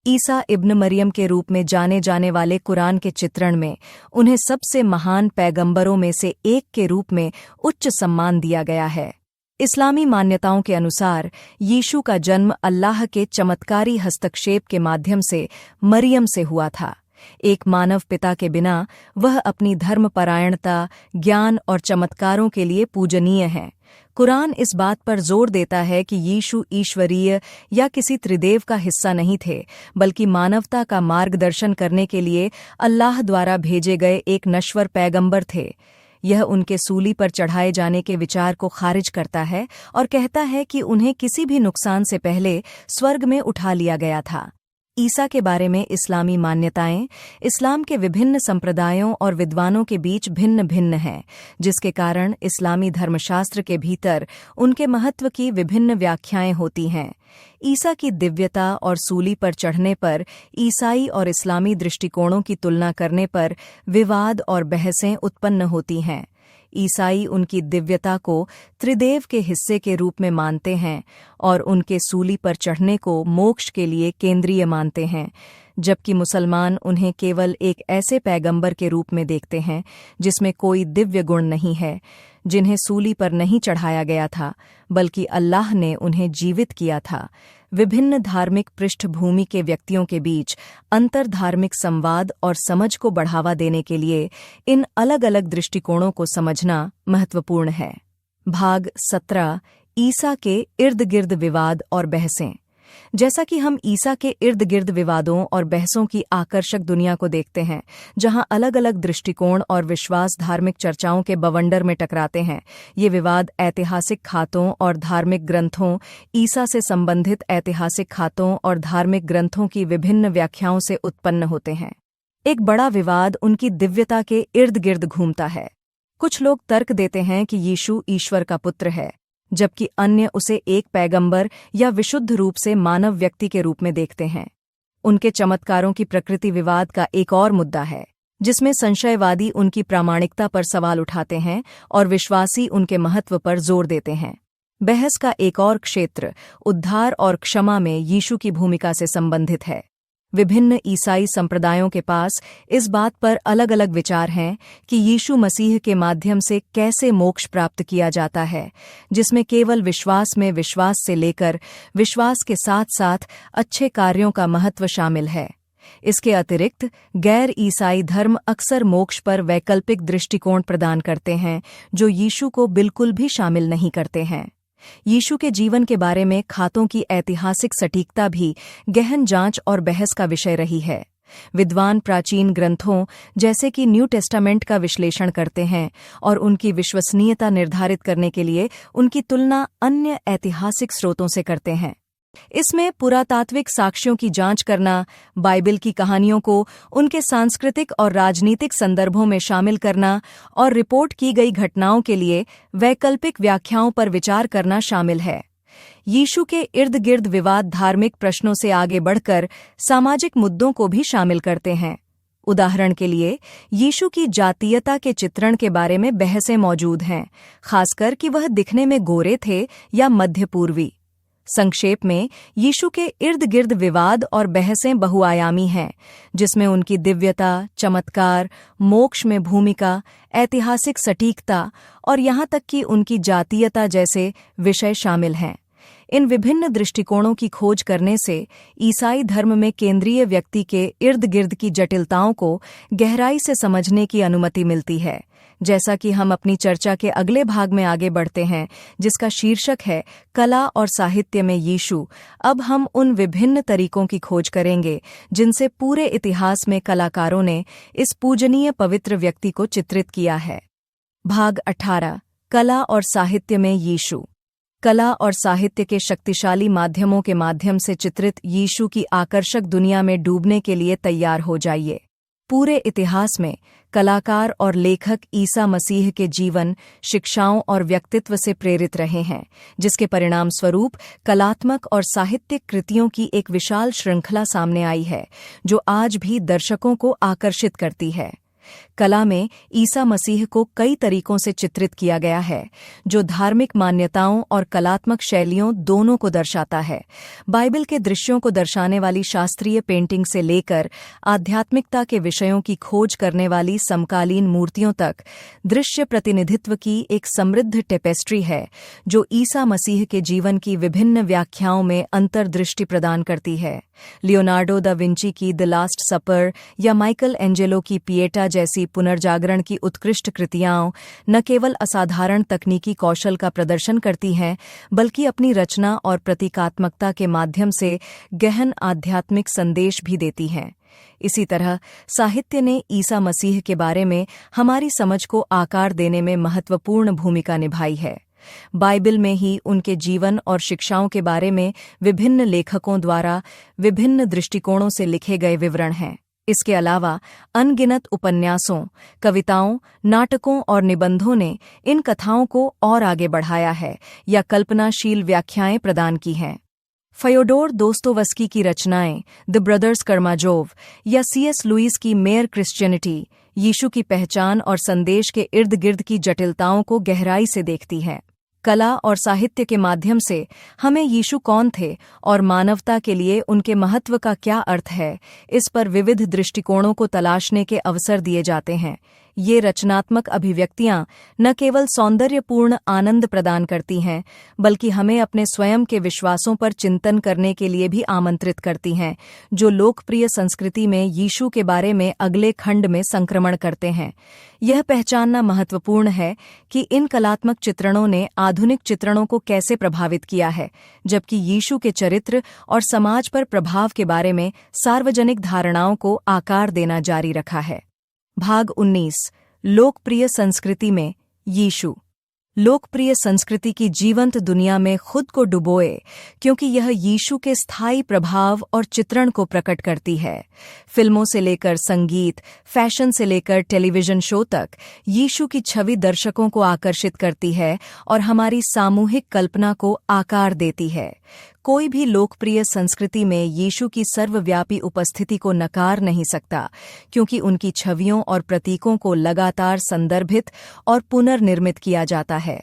ईसा इब्न मरियम के रूप में जाने जाने वाले कुरान के चित्रण में उन्हें सबसे महान पैगंबरों में से एक के रूप में उच्च सम्मान दिया गया है। इस्लामी मान्यताओं के अनुसार यीशु का जन्म अल्लाह के चमत्कारी हस्तक्षेप के माध्यम से मरियम से हुआ था। एक मानव पिता के बिना वह अपनी धर्मपरायणता, ज्ञान और चमत्कारों के लिए पूजनीय है। कुरान इस बात पर जोर देता है कि यीशु ईश्वरीय या किसी त्रिदेव का हिस्सा नहीं थे, बल्कि मानवता का मार्गदर्शन करने के लिए अल्लाह द्वारा भेजे गए एक नश्वर पैगंबर थे। यह उनके सूली पर चढ़ाए जाने के विचार को खारिज करता है और कहता है कि उन्हें किसी भी नुकसान से पहले स्वर्ग में उठा लिया गया था। ईसा के बारे में इस्लामी मान्यताएं इस्लाम के विभिन्न संप्रदायों और विद्वानों के बीच भिन्न भिन्न हैं, जिसके कारण इस्लामी धर्मशास्त्र के भीतर उनके महत्व की विभिन्न व्याख्याएं होती हैं। ईसा की दिव्यता और सूली पर चढ़ने पर ईसाई और इस्लामी दृष्टिकोणों की तुलना करने पर विवाद और बहसें उत्पन्न होती हैं। ईसाई उनकी दिव्यता को त्रिदेव के हिस्से के रूप में मानते हैं और उनके सूली पर चढ़ने को मोक्ष के लिए केंद्रीय मानते हैं, जबकि मुसलमान उन्हें केवल एक ऐसे पैगंबर के रूप में देखते हैं जिसमें कोई दिव्य गुण नहीं है, जिन्हें सूली पर नहीं चढ़ाया गया था बल्कि अल्लाह ने उन्हें जीवित किया था। विभिन्न धार्मिक पृष्ठभूमि के व्यक्तियों के बीच अंतर्धार्मिक संवाद और समझ को बढ़ावा देने के लिए इन अलग-अलग दृष्टिकोणों को समझना महत्वपूर्ण है। भाग 17। ईसा के इर्द-गिर्द विवाद और बहसें। जैसा कि हम ईसा के इर्द-गिर्द विवादों और बहसों की आकर्षक दुनिया को देखते हैं, जहां अलग-अलग दृष्टिकोण और विश्वास धार्मिक चर्चाओं के बवंडर में टकराते हैं, ये विवाद ऐतिहासिक खातों और धार्मिक ग्रंथों, ईसा से संबंधित ऐतिहासिक खातों और धार्मिक ग्रंथों की विभिन्न व्याख्याओं से उत्पन्न होते हैं। एक बड़ा विवाद उनकी दिव्यता के इर्द-गिर्द घूमता है। कुछ लोग तर्क देते हैं कि यीशु ईश्वर का पुत्र है, जबकि अन्य उसे एक पैगंबर या विशुद्ध रूप से मानव व्यक्ति के रूप में देखते हैं। उनके चमत्कारों की प्रकृति विवाद का एक और मुद्दा है, जिसमें संशयवादी उनकी प्रामाणिकता पर सवाल उठाते हैं और विश्वासी उनके महत्व पर जोर देते हैं। बहस का एक और क्षेत्र उद्धार और क्षमा में यीशु की भूमिका से संबंधित है। विभिन्न ईसाई संप्रदायों के पास इस बात पर अलग अलग विचार हैं कि यीशु मसीह के माध्यम से कैसे मोक्ष प्राप्त किया जाता है, जिसमें केवल विश्वास में विश्वास से लेकर विश्वास के साथ साथ अच्छे कार्यों का महत्व शामिल है। इसके अतिरिक्त गैर ईसाई धर्म अक्सर मोक्ष पर वैकल्पिक दृष्टिकोण प्रदान करते हैं, जो यीशु को बिल्कुल भी शामिल नहीं करते हैं। यीशु के जीवन के बारे में खातों की ऐतिहासिक सटीकता भी गहन जांच और बहस का विषय रही है। विद्वान प्राचीन ग्रंथों जैसे कि न्यू टेस्टामेंट का विश्लेषण करते हैं और उनकी विश्वसनीयता निर्धारित करने के लिए उनकी तुलना अन्य ऐतिहासिक स्रोतों से करते हैं। इसमें पुरातात्विक साक्ष्यों की जांच करना, बाइबल की कहानियों को उनके सांस्कृतिक और राजनीतिक संदर्भों में शामिल करना और रिपोर्ट की गई घटनाओं के लिए वैकल्पिक व्याख्याओं पर विचार करना शामिल है। यीशु के इर्द-गिर्द विवाद धार्मिक प्रश्नों से आगे बढ़कर सामाजिक मुद्दों को भी शामिल करते हैं। उदाहरण के लिए, यीशु की जातीयता के चित्रण के बारे में बहसें मौजूद हैं, खासकर कि वह दिखने में गोरे थे या मध्य पूर्वी। संक्षेप में, यीशु के इर्द-गिर्द विवाद और बहसें बहुआयामी हैं, जिसमें उनकी दिव्यता, चमत्कार, मोक्ष में भूमिका, ऐतिहासिक सटीकता और यहाँ तक कि उनकी जातीयता जैसे विषय शामिल हैं। इन विभिन्न दृष्टिकोणों की खोज करने से ईसाई धर्म में केंद्रीय व्यक्ति के इर्द-गिर्द की जटिलताओं को गहराई से समझने की अनुमति मिलती है। जैसा कि हम अपनी चर्चा के अगले भाग में आगे बढ़ते हैं, जिसका शीर्षक है कला और साहित्य में यीशु, अब हम उन विभिन्न तरीकों की खोज करेंगे जिनसे पूरे इतिहास में कलाकारों ने इस पूजनीय पवित्र व्यक्ति को चित्रित किया है। भाग 18। कला और साहित्य में यीशु। कला और साहित्य के शक्तिशाली माध्यमों के माध्यम से चित्रित यीशु की आकर्षक दुनिया में डूबने के लिए तैयार हो जाइए। पूरे इतिहास में कलाकार और लेखक ईसा मसीह के जीवन, शिक्षाओं और व्यक्तित्व से प्रेरित रहे हैं, जिसके परिणाम स्वरूप कलात्मक और साहित्यिक कृतियों की एक विशाल श्रृंखला सामने आई है, जो आज भी दर्शकों को आकर्षित करती है। कला में ईसा मसीह को कई तरीकों से चित्रित किया गया है, जो धार्मिक मान्यताओं और कलात्मक शैलियों दोनों को दर्शाता है। बाइबल के दृश्यों को दर्शाने वाली शास्त्रीय पेंटिंग से लेकर आध्यात्मिकता के विषयों की खोज करने वाली समकालीन मूर्तियों तक दृश्य प्रतिनिधित्व की एक समृद्ध टेपेस्ट्री है, जो ईसा मसीह के जीवन की विभिन्न व्याख्याओं में अंतर्दृष्टि प्रदान करती है। लियोनार्डो दा विंची की द लास्ट सपर या माइकल एंजेलो की पिएटा जैसी पुनर्जागरण की उत्कृष्ट कृतियां न केवल असाधारण तकनीकी कौशल का प्रदर्शन करती हैं, बल्कि अपनी रचना और प्रतीकात्मकता के माध्यम से गहन आध्यात्मिक संदेश भी देती हैं। इसी तरह साहित्य ने ईसा मसीह के बारे में हमारी समझ को आकार देने में महत्वपूर्ण भूमिका निभाई है। बाइबल में ही उनके जीवन और शिक्षाओं के बारे में विभिन्न लेखकों द्वारा विभिन्न दृष्टिकोणों से लिखे गए विवरण हैं। इसके अलावा अनगिनत उपन्यासों, कविताओं, नाटकों और निबंधों ने इन कथाओं को और आगे बढ़ाया है या कल्पनाशील व्याख्याएं प्रदान की हैं। फ्योडोर दोस्तोवस्की की रचनाएं, द ब्रदर्स कर्माजोव या सीएस लुईस की मेयर क्रिश्चियनिटी, यीशु की पहचान और संदेश के इर्द गिर्द की जटिलताओं को गहराई से देखती हैं। कला और साहित्य के माध्यम से हमें यीशु कौन थे और मानवता के लिए उनके महत्व का क्या अर्थ है, इस पर विविध दृष्टिकोणों को तलाशने के अवसर दिए जाते हैं। ये रचनात्मक अभिव्यक्तियां न केवल सौंदर्यपूर्ण आनंद प्रदान करती हैं, बल्कि हमें अपने स्वयं के विश्वासों पर चिंतन करने के लिए भी आमंत्रित करती हैं, जो लोकप्रिय संस्कृति में यीशु के बारे में अगले खंड में संक्रमण करते हैं। यह पहचानना महत्वपूर्ण है कि इन कलात्मक चित्रणों ने आधुनिक चित्रणों को कैसे प्रभावित किया है, जबकि यीशु के चरित्र और समाज पर प्रभाव के बारे में सार्वजनिक धारणाओं को आकार देना जारी रखा है। भाग 19 लोकप्रिय संस्कृति में यीशु। लोकप्रिय संस्कृति की जीवंत दुनिया में खुद को डुबोए, क्योंकि यह यीशु के स्थायी प्रभाव और चित्रण को प्रकट करती है। फिल्मों से लेकर संगीत, फैशन से लेकर टेलीविजन शो तक यीशु की छवि दर्शकों को आकर्षित करती है और हमारी सामूहिक कल्पना को आकार देती है। कोई भी लोकप्रिय संस्कृति में यीशु की सर्वव्यापी उपस्थिति को नकार नहीं सकता, क्योंकि उनकी छवियों और प्रतीकों को लगातार संदर्भित और पुनर्निर्मित किया जाता है।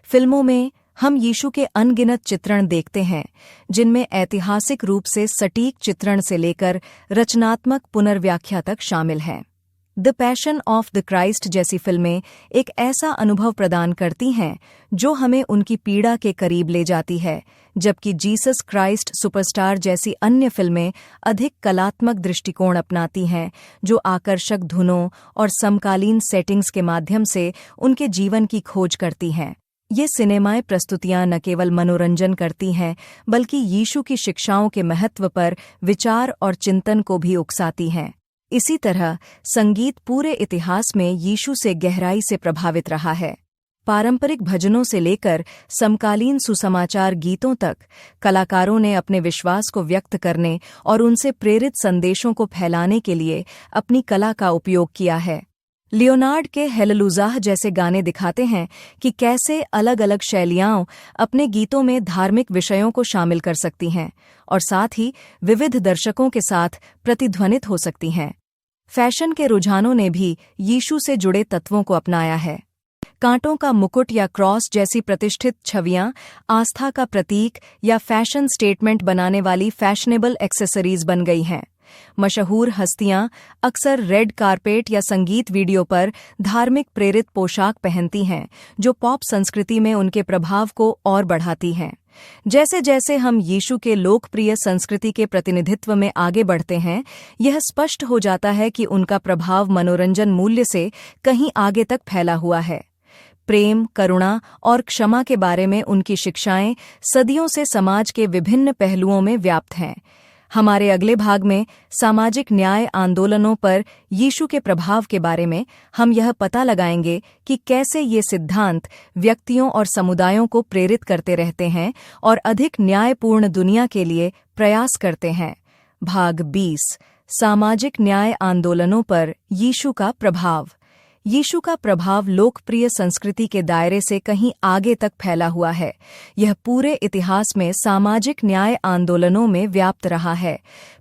फिल्मों में हम यीशु के अनगिनत चित्रण देखते हैं, जिनमें ऐतिहासिक रूप से सटीक चित्रण से लेकर रचनात्मक पुनर्व्याख्या तक शामिल हैं। The passion of the Christ जैसी फिल्में एक ऐसा अनुभव प्रदान करती हैं जो हमें उनकी पीड़ा के करीब ले जाती है, जबकि जीसस क्राइस्ट सुपरस्टार जैसी अन्य फिल्में अधिक कलात्मक दृष्टिकोण अपनाती हैं, जो आकर्षक धुनों और समकालीन सेटिंग्स के माध्यम से उनके जीवन की खोज करती हैं। ये सिनेमाएं प्रस्तुतियां न केवल मनोरंजन करती हैं, बल्कि यीशु की शिक्षाओं के महत्व पर विचार और चिंतन को भी उकसाती हैं। इसी तरह संगीत पूरे इतिहास में यीशु से गहराई से प्रभावित रहा है। पारंपरिक भजनों से लेकर समकालीन सुसमाचार गीतों तक कलाकारों ने अपने विश्वास को व्यक्त करने और उनसे प्रेरित संदेशों को फैलाने के लिए अपनी कला का उपयोग किया है। लियोनार्ड के हेलेलुजाह जैसे गाने दिखाते हैं कि कैसे अलग अलग शैलियाँ अपने गीतों में धार्मिक विषयों को शामिल कर सकती हैं और साथ ही विविध दर्शकों के साथ प्रतिध्वनित हो सकती हैं। फैशन के रुझानों ने भी यीशु से जुड़े तत्वों को अपनाया है। कांटों का मुकुट या क्रॉस जैसी प्रतिष्ठित छवियां आस्था का प्रतीक या फैशन स्टेटमेंट बनाने वाली फैशनेबल एक्सेसरीज बन गई हैं। मशहूर हस्तियां अक्सर रेड कारपेट या संगीत वीडियो पर धार्मिक प्रेरित पोशाक पहनती हैं, जो पॉप संस्कृति में उनके प्रभाव को और बढ़ाती हैं। जैसे जैसे हम यीशु के लोकप्रिय संस्कृति के प्रतिनिधित्व में आगे बढ़ते हैं, यह स्पष्ट हो जाता है कि उनका प्रभाव मनोरंजन मूल्य से कहीं आगे तक फैला हुआ है। प्रेम, करुणा और क्षमा के बारे में उनकी शिक्षाएं सदियों से समाज के विभिन्न पहलुओं में व्याप्त हैं। हमारे अगले भाग में सामाजिक न्याय आंदोलनों पर यीशु के प्रभाव के बारे में हम यह पता लगाएंगे कि कैसे ये सिद्धांत व्यक्तियों और समुदायों को प्रेरित करते रहते हैं और अधिक न्यायपूर्ण दुनिया के लिए प्रयास करते हैं। भाग 20 सामाजिक न्याय आंदोलनों पर यीशु का प्रभाव। यीशु का प्रभाव लोकप्रिय संस्कृति के दायरे से कहीं आगे तक फैला हुआ है। यह पूरे इतिहास में सामाजिक न्याय आंदोलनों में व्याप्त रहा है।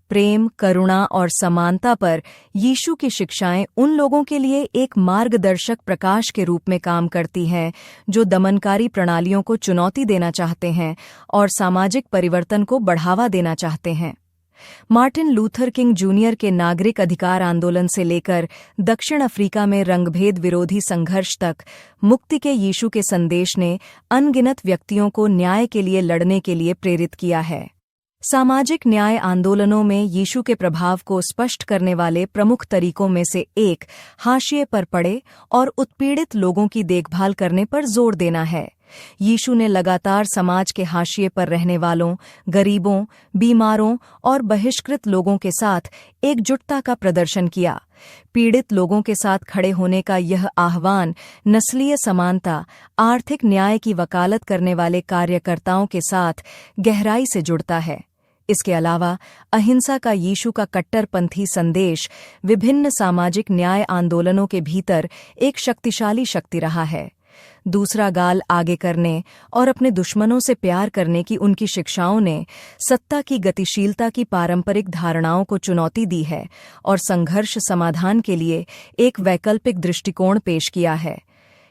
प्रेम, करुणा और समानता पर यीशु की शिक्षाएं उन लोगों के लिए एक मार्गदर्शक प्रकाश के रूप में काम करती हैं जो दमनकारी प्रणालियों को चुनौती देना चाहते हैं और सामाजिक परिवर्तन को बढ़ावा देना चाहते हैं। मार्टिन लूथर किंग जूनियर के नागरिक अधिकार आंदोलन से लेकर दक्षिण अफ्रीका में रंगभेद विरोधी संघर्ष तक मुक्ति के यीशु के संदेश ने अनगिनत व्यक्तियों को न्याय के लिए लड़ने के लिए प्रेरित किया है। सामाजिक न्याय आंदोलनों में यीशु के प्रभाव को स्पष्ट करने वाले प्रमुख तरीकों में से एक हाशिए पर पड़े और उत्पीड़ित लोगों की देखभाल करने पर जोर देना है। यीशु ने लगातार समाज के हाशिए पर रहने वालों, गरीबों, बीमारों और बहिष्कृत लोगों के साथ एकजुटता का प्रदर्शन किया। पीड़ित लोगों के साथ खड़े होने का यह आह्वान नस्लीय समानता, आर्थिक न्याय की वकालत करने वाले कार्यकर्ताओं के साथ गहराई से जुड़ता है। इसके अलावा अहिंसा का यीशु का कट्टरपंथी संदेश विभिन्न सामाजिक न्याय आंदोलनों के भीतर एक शक्तिशाली शक्ति रहा है। दूसरा गाल आगे करने और अपने दुश्मनों से प्यार करने की उनकी शिक्षाओं ने सत्ता की गतिशीलता की पारंपरिक धारणाओं को चुनौती दी है और संघर्ष समाधान के लिए एक वैकल्पिक दृष्टिकोण पेश किया है।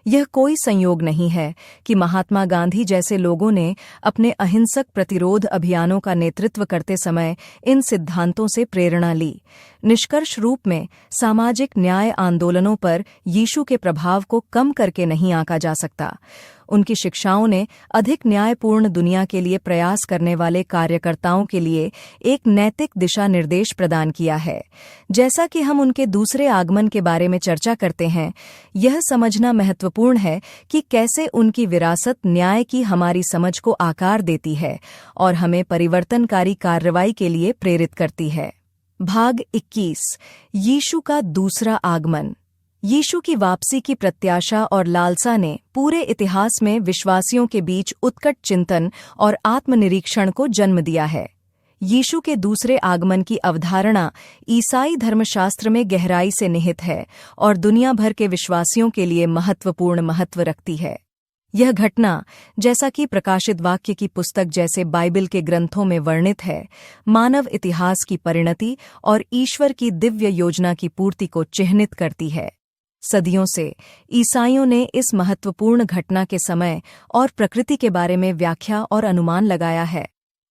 यह कोई संयोग नहीं है कि महात्मा गांधी जैसे लोगों ने अपने अहिंसक प्रतिरोध अभियानों का नेतृत्व करते समय इन सिद्धांतों से प्रेरणा ली। निष्कर्ष रूप में सामाजिक न्याय आंदोलनों पर यीशु के प्रभाव को कम करके नहीं आंका जा सकता। उनकी शिक्षाओं ने अधिक न्यायपूर्ण दुनिया के लिए प्रयास करने वाले कार्यकर्ताओं के लिए एक नैतिक दिशा निर्देश प्रदान किया है। जैसा कि हम उनके दूसरे आगमन के बारे में चर्चा करते हैं, यह समझना महत्वपूर्ण है कि कैसे उनकी विरासत न्याय की हमारी समझ को आकार देती है और हमें परिवर्तनकारी कार्रवाई के लिए प्रेरित करती है। भाग 21। यीशु का दूसरा आगमन। यीशु की वापसी की प्रत्याशा और लालसा ने पूरे इतिहास में विश्वासियों के बीच उत्कट चिंतन और आत्मनिरीक्षण को जन्म दिया है। यीशु के दूसरे आगमन की अवधारणा ईसाई धर्मशास्त्र में गहराई से निहित है और दुनिया भर के विश्वासियों के लिए महत्वपूर्ण महत्व रखती है। यह घटना, जैसा कि प्रकाशित वाक्य की पुस्तक जैसे बाइबल के ग्रंथों में वर्णित है, मानव इतिहास की परिणति और ईश्वर की दिव्य योजना की पूर्ति को चिह्नित करती है। सदियों से ईसाइयों ने इस महत्वपूर्ण घटना के समय और प्रकृति के बारे में व्याख्या और अनुमान लगाया है।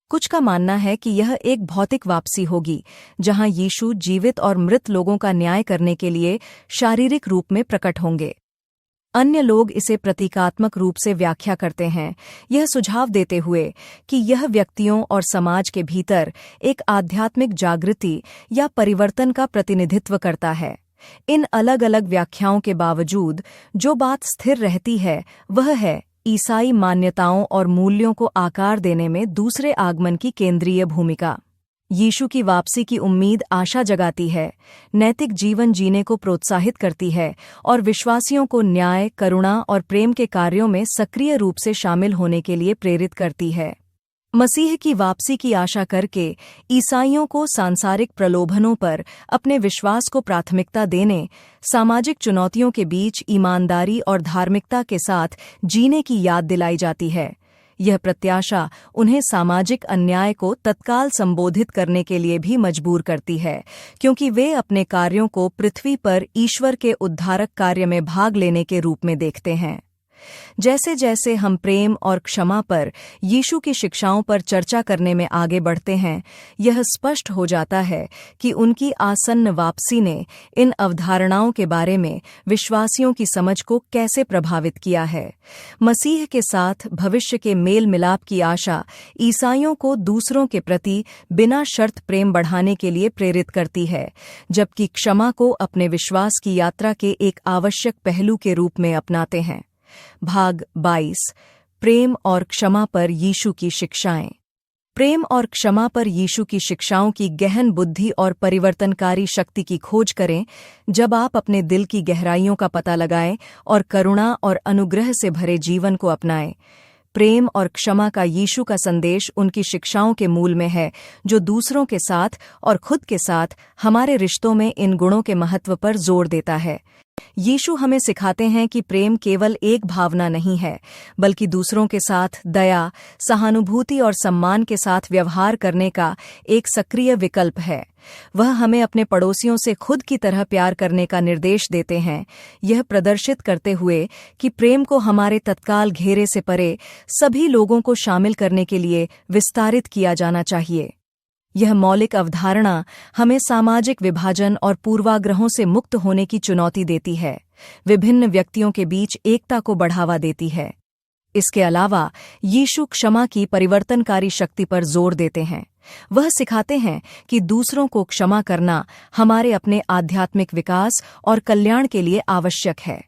कुछ का मानना है कि यह एक भौतिक वापसी होगी, जहां यीशु जीवित और मृत लोगों का न्याय करने के लिए शारीरिक रूप में प्रकट होंगे। अन्य लोग इसे प्रतीकात्मक रूप से व्याख्या करते हैं, यह सुझाव देते हुए कि यह व्यक्तियों और समाज के भीतर एक आध्यात्मिक जागृति या परिवर्तन का प्रतिनिधित्व करता है। इन अलग अलग व्याख्याओं के बावजूद जो बात स्थिर रहती है वह है ईसाई मान्यताओं और मूल्यों को आकार देने में दूसरे आगमन की केंद्रीय भूमिका। यीशु की वापसी की उम्मीद आशा जगाती है, नैतिक जीवन जीने को प्रोत्साहित करती है और विश्वासियों को न्याय, करुणा और प्रेम के कार्यों में सक्रिय रूप से शामिल होने के लिए प्रेरित करती है। मसीह की वापसी की आशा करके ईसाइयों को सांसारिक प्रलोभनों पर अपने विश्वास को प्राथमिकता देने, सामाजिक चुनौतियों के बीच ईमानदारी और धार्मिकता के साथ जीने की याद दिलाई जाती है। यह प्रत्याशा उन्हें सामाजिक अन्याय को तत्काल संबोधित करने के लिए भी मजबूर करती है, क्योंकि वे अपने कार्यों को पृथ्वी पर ईश्वर के उद्धारक कार्य में भाग लेने के रूप में देखते हैं। जैसे जैसे हम प्रेम और क्षमा पर यीशु की शिक्षाओं पर चर्चा करने में आगे बढ़ते हैं, यह स्पष्ट हो जाता है कि उनकी आसन्न वापसी ने इन अवधारणाओं के बारे में विश्वासियों की समझ को कैसे प्रभावित किया है। मसीह के साथ भविष्य के मेल मिलाप की आशा ईसाइयों को दूसरों के प्रति बिना शर्त प्रेम बढ़ाने के लिए प्रेरित करती है, जबकि क्षमा को अपने विश्वास की यात्रा के एक आवश्यक पहलू के रूप में अपनाते हैं। भाग 22। प्रेम और क्षमा पर यीशु की शिक्षाएं। प्रेम और क्षमा पर यीशु की शिक्षाओं की गहन बुद्धि और परिवर्तनकारी शक्ति की खोज करें जब आप अपने दिल की गहराइयों का पता लगाएं और करुणा और अनुग्रह से भरे जीवन को अपनाएं। प्रेम और क्षमा का यीशु का संदेश उनकी शिक्षाओं के मूल में है, जो दूसरों के साथ और खुद के साथ हमारे रिश्तों में इन गुणों के महत्व पर जोर देता है। यीशु हमें सिखाते हैं कि प्रेम केवल एक भावना नहीं है, बल्कि दूसरों के साथ दया, सहानुभूति और सम्मान के साथ व्यवहार करने का एक सक्रिय विकल्प है। वह हमें अपने पड़ोसियों से खुद की तरह प्यार करने का निर्देश देते हैं, यह प्रदर्शित करते हुए कि प्रेम को हमारे तत्काल घेरे से परे सभी लोगों को शामिल करने के लिए विस्तारित किया जाना चाहिए। यह मौलिक अवधारणा हमें सामाजिक विभाजन और पूर्वाग्रहों से मुक्त होने की चुनौती देती है, विभिन्न व्यक्तियों के बीच एकता को बढ़ावा देती है। इसके अलावा यीशु क्षमा की परिवर्तनकारी शक्ति पर जोर देते हैं। वह सिखाते हैं कि दूसरों को क्षमा करना हमारे अपने आध्यात्मिक विकास और कल्याण के लिए आवश्यक है।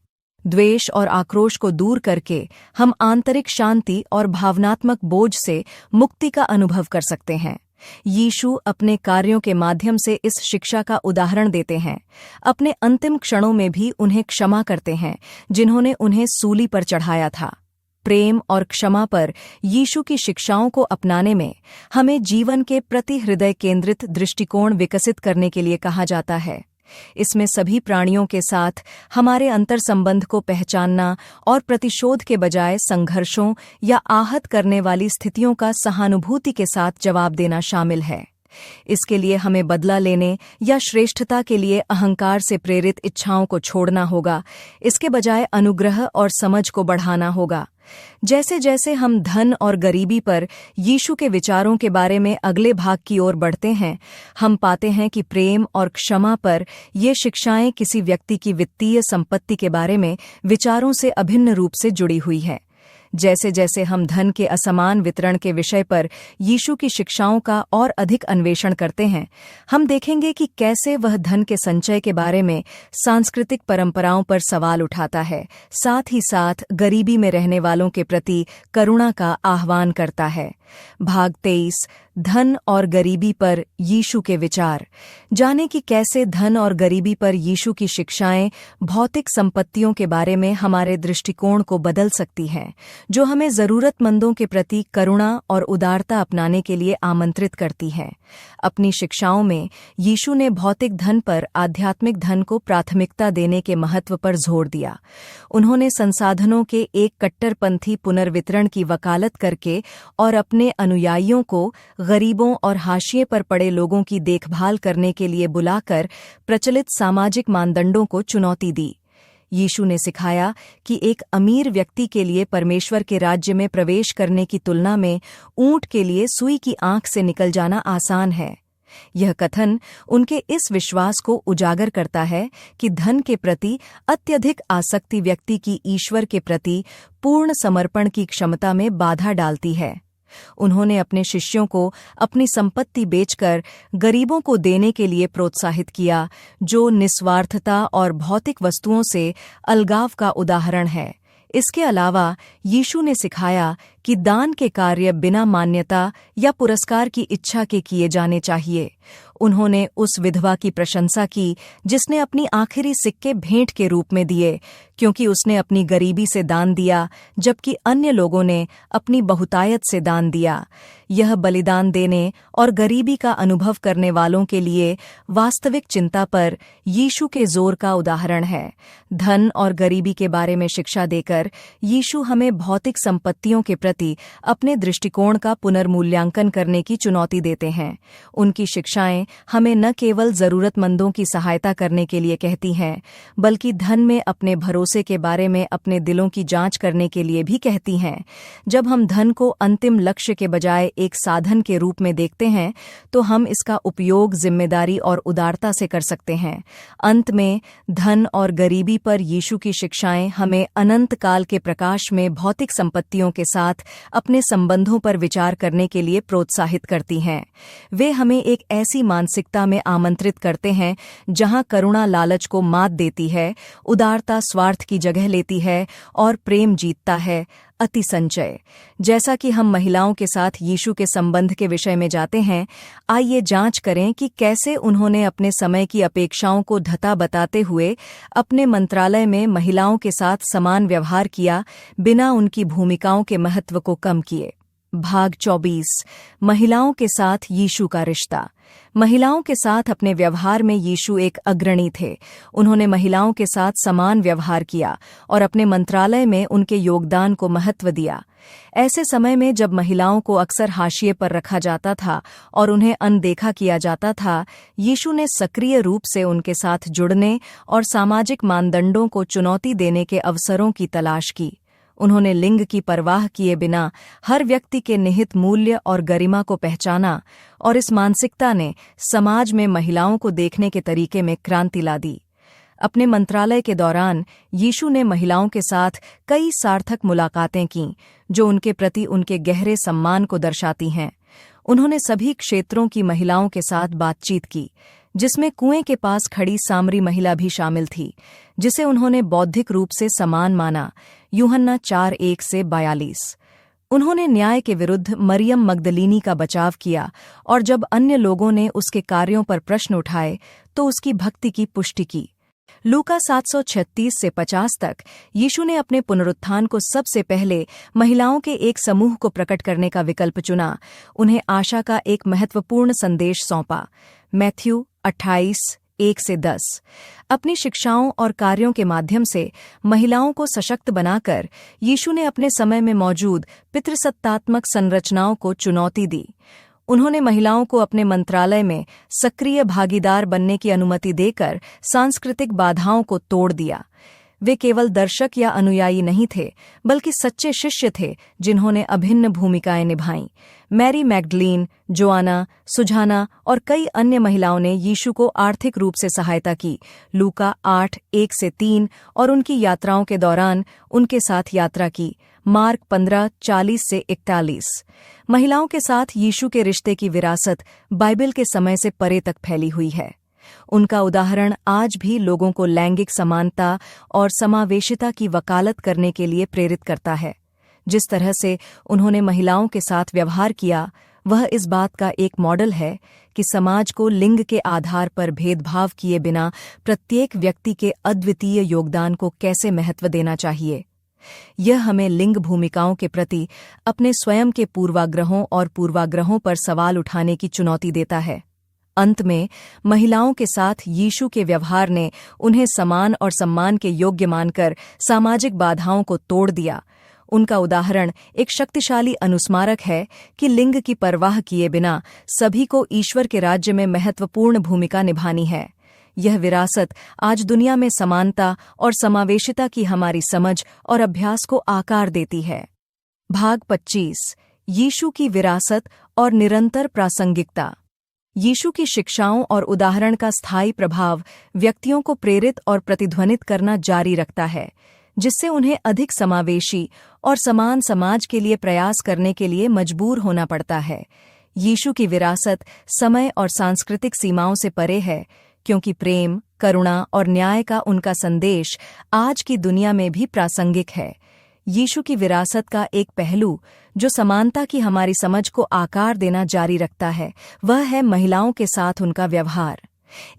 द्वेष और आक्रोश को दूर करके हम आंतरिक शांति और भावनात्मक बोझ से मुक्ति का अनुभव कर सकते हैं। यीशु अपने कार्यों के माध्यम से इस शिक्षा का उदाहरण देते हैं। अपने अंतिम क्षणों में भी उन्हें क्षमा करते हैं, जिन्होंने उन्हें सूली पर चढ़ाया था। प्रेम और क्षमा पर यीशु की शिक्षाओं को अपनाने में हमें जीवन के प्रति हृदय केंद्रित दृष्टिकोण विकसित करने के लिए कहा जाता है। इसमें सभी प्राणियों के साथ हमारे अंतर्संबंध को पहचानना और प्रतिशोध के बजाय संघर्षों या आहत करने वाली स्थितियों का सहानुभूति के साथ जवाब देना शामिल है। इसके लिए हमें बदला लेने या श्रेष्ठता के लिए अहंकार से प्रेरित इच्छाओं को छोड़ना होगा। इसके बजाय अनुग्रह और समझ को बढ़ाना होगा। जैसे जैसे हम धन और गरीबी पर यीशु के विचारों के बारे में अगले भाग की ओर बढ़ते हैं, हम पाते हैं कि प्रेम और क्षमा पर ये शिक्षाएं किसी व्यक्ति की वित्तीय संपत्ति के बारे में विचारों से अभिन्न रूप से जुड़ी हुई हैं। जैसे जैसे हम धन के असमान वितरण के विषय पर यीशु की शिक्षाओं का और अधिक अन्वेषण करते हैं, हम देखेंगे कि कैसे वह धन के संचय के बारे में सांस्कृतिक परंपराओं पर सवाल उठाता है, साथ ही साथ गरीबी में रहने वालों के प्रति करुणा का आह्वान करता है। भाग 23, धन और गरीबी पर यीशु के विचार। जाने कि कैसे धन और गरीबी पर यीशु की शिक्षाएं भौतिक संपत्तियों के बारे में हमारे दृष्टिकोण को बदल सकती हैं, जो हमें जरूरतमंदों के प्रति करुणा और उदारता अपनाने के लिए आमंत्रित करती हैं। अपनी शिक्षाओं में यीशु ने भौतिक धन पर आध्यात्मिक धन को प्राथमिकता देने के महत्व पर जोर दिया। उन्होंने संसाधनों के एक कट्टरपंथी पुनर्वितरण की वकालत करके और अपने अनुयायियों को गरीबों और हाशिए पर पड़े लोगों की देखभाल करने के लिए बुलाकर प्रचलित सामाजिक मानदंडों को चुनौती दी। यीशु ने सिखाया कि एक अमीर व्यक्ति के लिए परमेश्वर के राज्य में प्रवेश करने की तुलना में ऊंट के लिए सुई की आंख से निकल जाना आसान है। यह कथन उनके इस विश्वास को उजागर करता है कि धन के प्रति अत्यधिक आसक्ति व्यक्ति की ईश्वर के प्रति पूर्ण समर्पण की क्षमता में बाधा डालती है। उन्होंने अपने शिष्यों को अपनी संपत्ति बेचकर गरीबों को देने के लिए प्रोत्साहित किया, जो निस्वार्थता और भौतिक वस्तुओं से अलगाव का उदाहरण है। इसके अलावा यीशु ने सिखाया कि दान के कार्य बिना मान्यता या पुरस्कार की इच्छा के किए जाने चाहिए। उन्होंने उस विधवा की प्रशंसा की जिसने अपनी आखिरी सिक्के भेंट के रूप में दिए, क्योंकि उसने अपनी गरीबी से दान दिया, जबकि अन्य लोगों ने अपनी बहुतायत से दान दिया। यह बलिदान देने और गरीबी का अनुभव करने वालों के लिए वास्तविक चिंता पर यीशु के जोर का उदाहरण है। धन और गरीबी के बारे में शिक्षा देकर यीशु हमें भौतिक संपत्तियों के प्रति अपने दृष्टिकोण का पुनर्मूल्यांकन करने की चुनौती देते हैं। उनकी शिक्षाएं हमें न केवल जरूरतमंदों की सहायता करने के लिए कहती हैं, बल्कि धन में अपने भरोसे के बारे में अपने दिलों की जांच करने के लिए भी कहती हैं। जब हम धन को अंतिम लक्ष्य के बजाय एक साधन के रूप में देखते हैं, तो हम इसका उपयोग जिम्मेदारी और उदारता से कर सकते हैं। अंत में धन और गरीबी पर यीशु की शिक्षाएं हमें अनंत काल के प्रकाश में भौतिक संपत्तियों के साथ अपने संबंधों पर विचार करने के लिए प्रोत्साहित करती हैं। वे हमें एक ऐसी मानसिकता में आमंत्रित करते हैं जहां करुणा लालच को मात देती है, उदारता स्वार्थ की जगह लेती है और प्रेम जीतता है। अति संचय। जैसा कि हम महिलाओं के साथ यीशु के संबंध के विषय में जाते हैं, आइए जांच करें कि कैसे उन्होंने अपने समय की अपेक्षाओं को ढता बताते हुए अपने मंत्रालय में महिलाओं के साथ समान व्यवहार किया, बिना उनकी भूमिकाओं के महत्व को कम किए। भाग 24। महिलाओं के साथ यीशु का रिश्ता। महिलाओं के साथ अपने व्यवहार में यीशु एक अग्रणी थे। उन्होंने महिलाओं के साथ समान व्यवहार किया और अपने मंत्रालय में उनके योगदान को महत्व दिया। ऐसे समय में जब महिलाओं को अक्सर हाशिए पर रखा जाता था और उन्हें अनदेखा किया जाता था, यीशु ने सक्रिय रूप से उनके साथ जुड़ने और सामाजिक मानदंडों को चुनौती देने के अवसरों की तलाश की। उन्होंने लिंग की परवाह किए बिना हर व्यक्ति के निहित मूल्य और गरिमा को पहचाना, और इस मानसिकता ने समाज में महिलाओं को देखने के तरीके में क्रांति ला दी। अपने मंत्रालय के दौरान यीशु ने महिलाओं के साथ कई सार्थक मुलाकातें कीं, जो उनके प्रति उनके गहरे सम्मान को दर्शाती हैं। उन्होंने सभी क्षेत्रों की महिलाओं के साथ बातचीत की, जिसमें कुएं के पास खड़ी सामरी महिला भी शामिल थी, जिसे उन्होंने बौद्धिक रूप से समान माना। यूहन्ना 4:1-42। उन्होंने न्याय के विरुद्ध मरियम मगदलीनी का बचाव किया, और जब अन्य लोगों ने उसके कार्यों पर प्रश्न उठाए तो उसकी भक्ति की पुष्टि की। लूका 7:36-50 तक यीशु ने अपने पुनरुत्थान को सबसे पहले महिलाओं के एक समूह को प्रकट करने का विकल्प चुना, उन्हें आशा का एक महत्वपूर्ण संदेश सौंपा। मैथ्यू 28:1-10। अपनी शिक्षाओं और कार्यों के माध्यम से महिलाओं को सशक्त बनाकर यीशु ने अपने समय में मौजूद पितृसत्तात्मक संरचनाओं को चुनौती दी। उन्होंने महिलाओं को अपने मंत्रालय में सक्रिय भागीदार बनने की अनुमति देकर सांस्कृतिक बाधाओं को तोड़ दिया। वे केवल दर्शक या अनुयायी नहीं थे, बल्कि सच्चे शिष्य थे जिन्होंने अभिन्न भूमिकाएं निभाईं। मैरी मैगडलीन, जोआना, सुजाना और कई अन्य महिलाओं ने यीशु को आर्थिक रूप से सहायता की। लूका 8:1-3 और उनकी यात्राओं के दौरान उनके साथ यात्रा की। मार्क 15:40-41। महिलाओं के साथ यीशु के रिश्ते की विरासत बाइबल के समय से परे तक फैली हुई है। उनका उदाहरण आज भी लोगों को लैंगिक समानता और समावेशिता की वकालत करने के लिए प्रेरित करता है। जिस तरह से उन्होंने महिलाओं के साथ व्यवहार किया, वह इस बात का एक मॉडल है कि समाज को लिंग के आधार पर भेदभाव किए बिना प्रत्येक व्यक्ति के अद्वितीय योगदान को कैसे महत्व देना चाहिए। यह हमें लिंग भूमिकाओं के प्रति अपने स्वयं के पूर्वाग्रहों और पूर्वाग्रहों पर सवाल उठाने की चुनौती देता है। अंत में महिलाओं के साथ यीशु के व्यवहार ने उन्हें समान और सम्मान के योग्य मानकर सामाजिक बाधाओं को तोड़ दिया। उनका उदाहरण एक शक्तिशाली अनुस्मारक है कि लिंग की परवाह किए बिना सभी को ईश्वर के राज्य में महत्वपूर्ण भूमिका निभानी है। यह विरासत आज दुनिया में समानता और समावेशिता की हमारी समझ और अभ्यास को आकार देती है। भाग 25। यीशु की विरासत और निरंतर प्रासंगिकता। यीशु की शिक्षाओं और उदाहरण का स्थायी प्रभाव व्यक्तियों को प्रेरित और प्रतिध्वनित करना जारी रखता है, जिससे उन्हें अधिक समावेशी और समान समाज के लिए प्रयास करने के लिए मजबूर होना पड़ता है। यीशु की विरासत समय और सांस्कृतिक सीमाओं से परे है, क्योंकि प्रेम, करुणा और न्याय का उनका संदेश आज की दुनिया में भी प्रासंगिक है। यीशु की विरासत का एक पहलू जो समानता की हमारी समझ को आकार देना जारी रखता है, वह है महिलाओं के साथ उनका व्यवहार।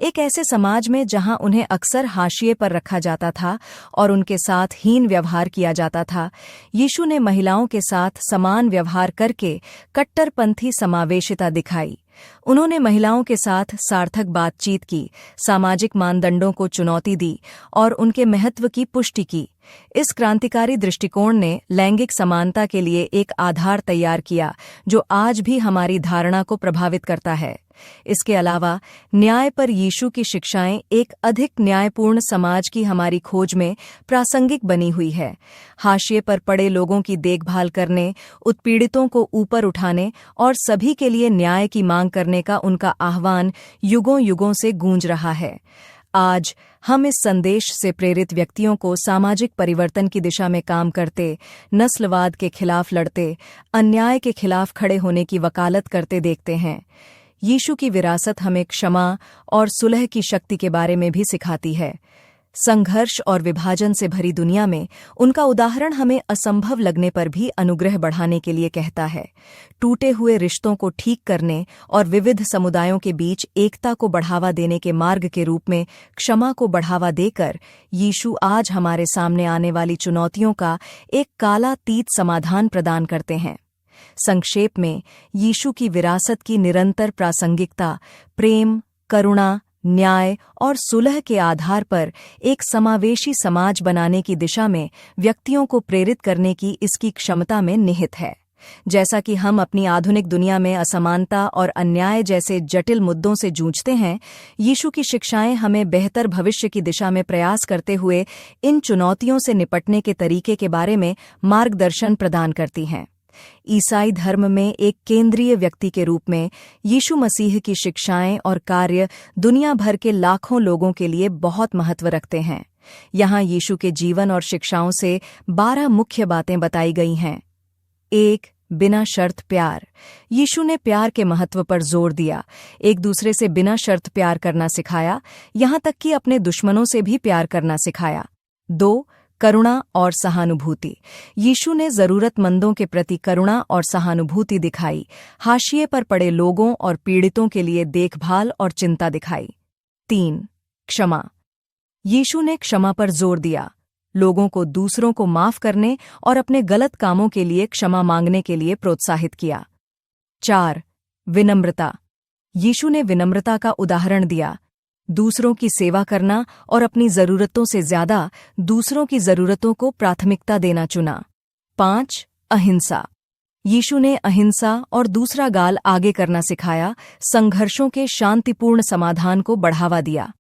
एक ऐसे समाज में जहां उन्हें अक्सर हाशिए पर रखा जाता था और उनके साथ हीन व्यवहार किया जाता था, यीशु ने महिलाओं के साथ समान व्यवहार करके कट्टरपंथी समावेशिता दिखाई। उन्होंने महिलाओं के साथ सार्थक बातचीत की, सामाजिक मानदंडों को चुनौती दी और उनके महत्व की पुष्टि की। इस क्रांतिकारी दृष्टिकोण ने लैंगिक समानता के लिए एक आधार तैयार किया, जो आज भी हमारी धारणा को प्रभावित करता है। इसके अलावा न्याय पर यीशु की शिक्षाएं एक अधिक न्यायपूर्ण समाज की हमारी खोज में प्रासंगिक बनी हुई है। हाशिए पर पड़े लोगों की देखभाल करने, उत्पीड़ितों को ऊपर उठाने और सभी के लिए न्याय की मांग करने का उनका आह्वान युगों युगों से गूंज रहा है। आज हम इस संदेश से प्रेरित व्यक्तियों को सामाजिक परिवर्तन की दिशा में काम करते, नस्लवाद के खिलाफ लड़ते, अन्याय के खिलाफ खड़े होने की वकालत करते देखते हैं। यीशु की विरासत हमें क्षमा और सुलह की शक्ति के बारे में भी सिखाती है। संघर्ष और विभाजन से भरी दुनिया में उनका उदाहरण हमें असंभव लगने पर भी अनुग्रह बढ़ाने के लिए कहता है। टूटे हुए रिश्तों को ठीक करने और विविध समुदायों के बीच एकता को बढ़ावा देने के मार्ग के रूप में क्षमा को बढ़ावा देकर यीशु आज हमारे सामने आने वाली चुनौतियों का एक कालातीत समाधान प्रदान करते हैं। संक्षेप में, यीशु की विरासत की निरंतर प्रासंगिकता प्रेम, करुणा, न्याय और सुलह के आधार पर एक समावेशी समाज बनाने की दिशा में व्यक्तियों को प्रेरित करने की इसकी क्षमता में निहित है। जैसा कि हम अपनी आधुनिक दुनिया में असमानता और अन्याय जैसे जटिल मुद्दों से जूझते हैं, यीशु की शिक्षाएं हमें बेहतर भविष्य की दिशा में प्रयास करते हुए इन चुनौतियों से निपटने के तरीके के बारे में मार्गदर्शन प्रदान करती हैं। ईसाई धर्म में एक केंद्रीय व्यक्ति के रूप में यीशु मसीह की शिक्षाएं और कार्य दुनिया भर के लाखों लोगों के लिए बहुत महत्व रखते हैं। यहाँ यीशु के जीवन और शिक्षाओं से 12 मुख्य बातें बताई गई हैं। 1. बिना शर्त प्यार। यीशु ने प्यार के महत्व पर जोर दिया, एक दूसरे से बिना शर्त प्यार करना सिखाया, यहाँ तक कि अपने दुश्मनों से भी प्यार करना सिखाया। 2. करुणा और सहानुभूति। यीशु ने जरूरतमंदों के प्रति करुणा और सहानुभूति दिखाई, हाशिए पर पड़े लोगों और पीड़ितों के लिए देखभाल और चिंता दिखाई। 3. क्षमा। यीशु ने क्षमा पर जोर दिया, लोगों को दूसरों को माफ करने और अपने गलत कामों के लिए क्षमा मांगने के लिए प्रोत्साहित किया। 4. विनम्रता। यीशु ने विनम्रता का उदाहरण दिया, दूसरों की सेवा करना और अपनी जरूरतों से ज्यादा दूसरों की जरूरतों को प्राथमिकता देना चुना। 5. अहिंसा। यीशु ने अहिंसा और दूसरा गाल आगे करना सिखाया, संघर्षों के शांतिपूर्ण समाधान को बढ़ावा दिया।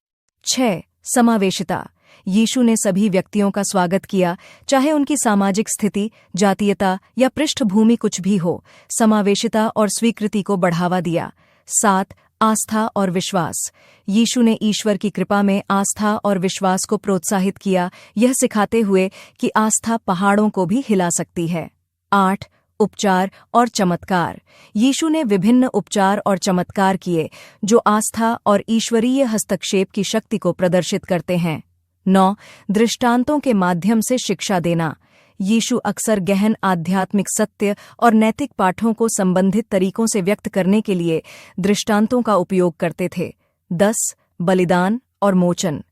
6. समावेशिता। यीशु ने सभी व्यक्तियों का स्वागत किया, चाहे उनकी सामाजिक स्थिति, जातीयता या पृष्ठभूमि कुछ भी हो। समावेशिता और स्वीकृति को बढ़ावा दिया। 7. आस्था और विश्वास। यीशु ने ईश्वर की कृपा में आस्था और विश्वास को प्रोत्साहित किया, यह सिखाते हुए कि आस्था पहाड़ों को भी हिला सकती है। 8. उपचार और चमत्कार। यीशु ने विभिन्न उपचार और चमत्कार किए, जो आस्था और ईश्वरीय हस्तक्षेप की शक्ति को प्रदर्शित करते हैं। 9. दृष्टांतों के माध्यम से शिक्षा देना। यीशु अक्सर गहन आध्यात्मिक सत्य और नैतिक पाठों को संबंधित तरीकों से व्यक्त करने के लिए दृष्टांतों का उपयोग करते थे। 10. बलिदान और मोचन।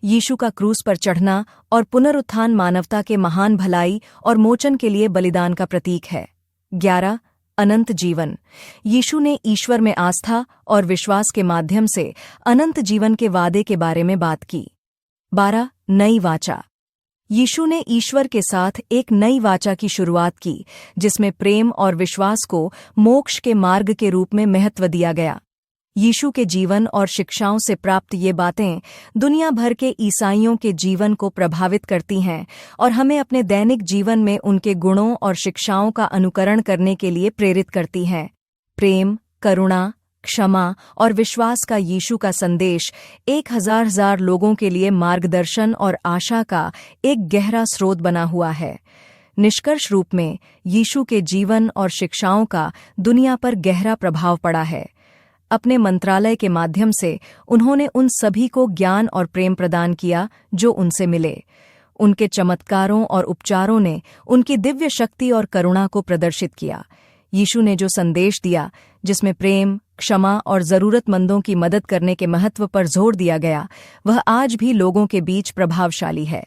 यीशु का क्रूस पर चढ़ना और पुनरुत्थान मानवता के महान भलाई और मोचन के लिए बलिदान का प्रतीक है। 11. अनंत जीवन। यीशु ने ईश्वर में आस्था और विश्वास के माध्यम से अनंत जीवन के वादे के बारे में बात की। 12. नई वाचा। यीशु ने ईश्वर के साथ एक नई वाचा की शुरुआत की, जिसमें प्रेम और विश्वास को मोक्ष के मार्ग के रूप में महत्व दिया गया। यीशु के जीवन और शिक्षाओं से प्राप्त ये बातें दुनिया भर के ईसाइयों के जीवन को प्रभावित करती हैं और हमें अपने दैनिक जीवन में उनके गुणों और शिक्षाओं का अनुकरण करने के लिए प्रेरित करती हैं। प्रेम, करुणा, क्षमा और विश्वास का यीशु का संदेश 1000 लोगों के लिए मार्गदर्शन और आशा का एक गहरा स्रोत बना हुआ है। निष्कर्ष रूप में, यीशु के जीवन और शिक्षाओं का दुनिया पर गहरा प्रभाव पड़ा है। अपने मंत्रालय के माध्यम से उन्होंने उन सभी को ज्ञान और प्रेम प्रदान किया जो उनसे मिले। उनके चमत्कारों और उपचारों ने उनकी दिव्य शक्ति और करुणा को प्रदर्शित किया। यीशु ने जो संदेश दिया, जिसमें प्रेम, क्षमा और जरूरतमंदों की मदद करने के महत्व पर जोर दिया गया, वह आज भी लोगों के बीच प्रभावशाली है।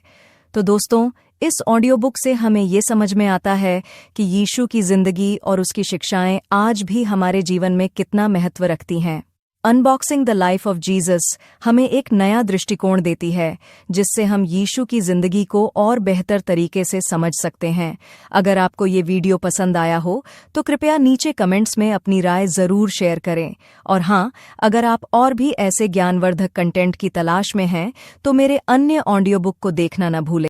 तो दोस्तों, इस ऑडियो बुक से हमें ये समझ में आता है कि यीशु की जिंदगी और उसकी शिक्षाएं आज भी हमारे जीवन में कितना महत्व रखती हैं। Unboxing the life of Jesus हमें एक नया दृष्टिकोण देती है, जिससे हम यीशु की जिंदगी को और बेहतर तरीके से समझ सकते हैं। अगर आपको ये वीडियो पसंद आया हो तो कृपया नीचे कमेंट्स में अपनी राय जरूर शेयर करें। और हाँ, अगर आप और भी ऐसे ज्ञानवर्धक कंटेंट की तलाश में हैं तो मेरे अन्य ऑडियो बुक को देखना न भूलें।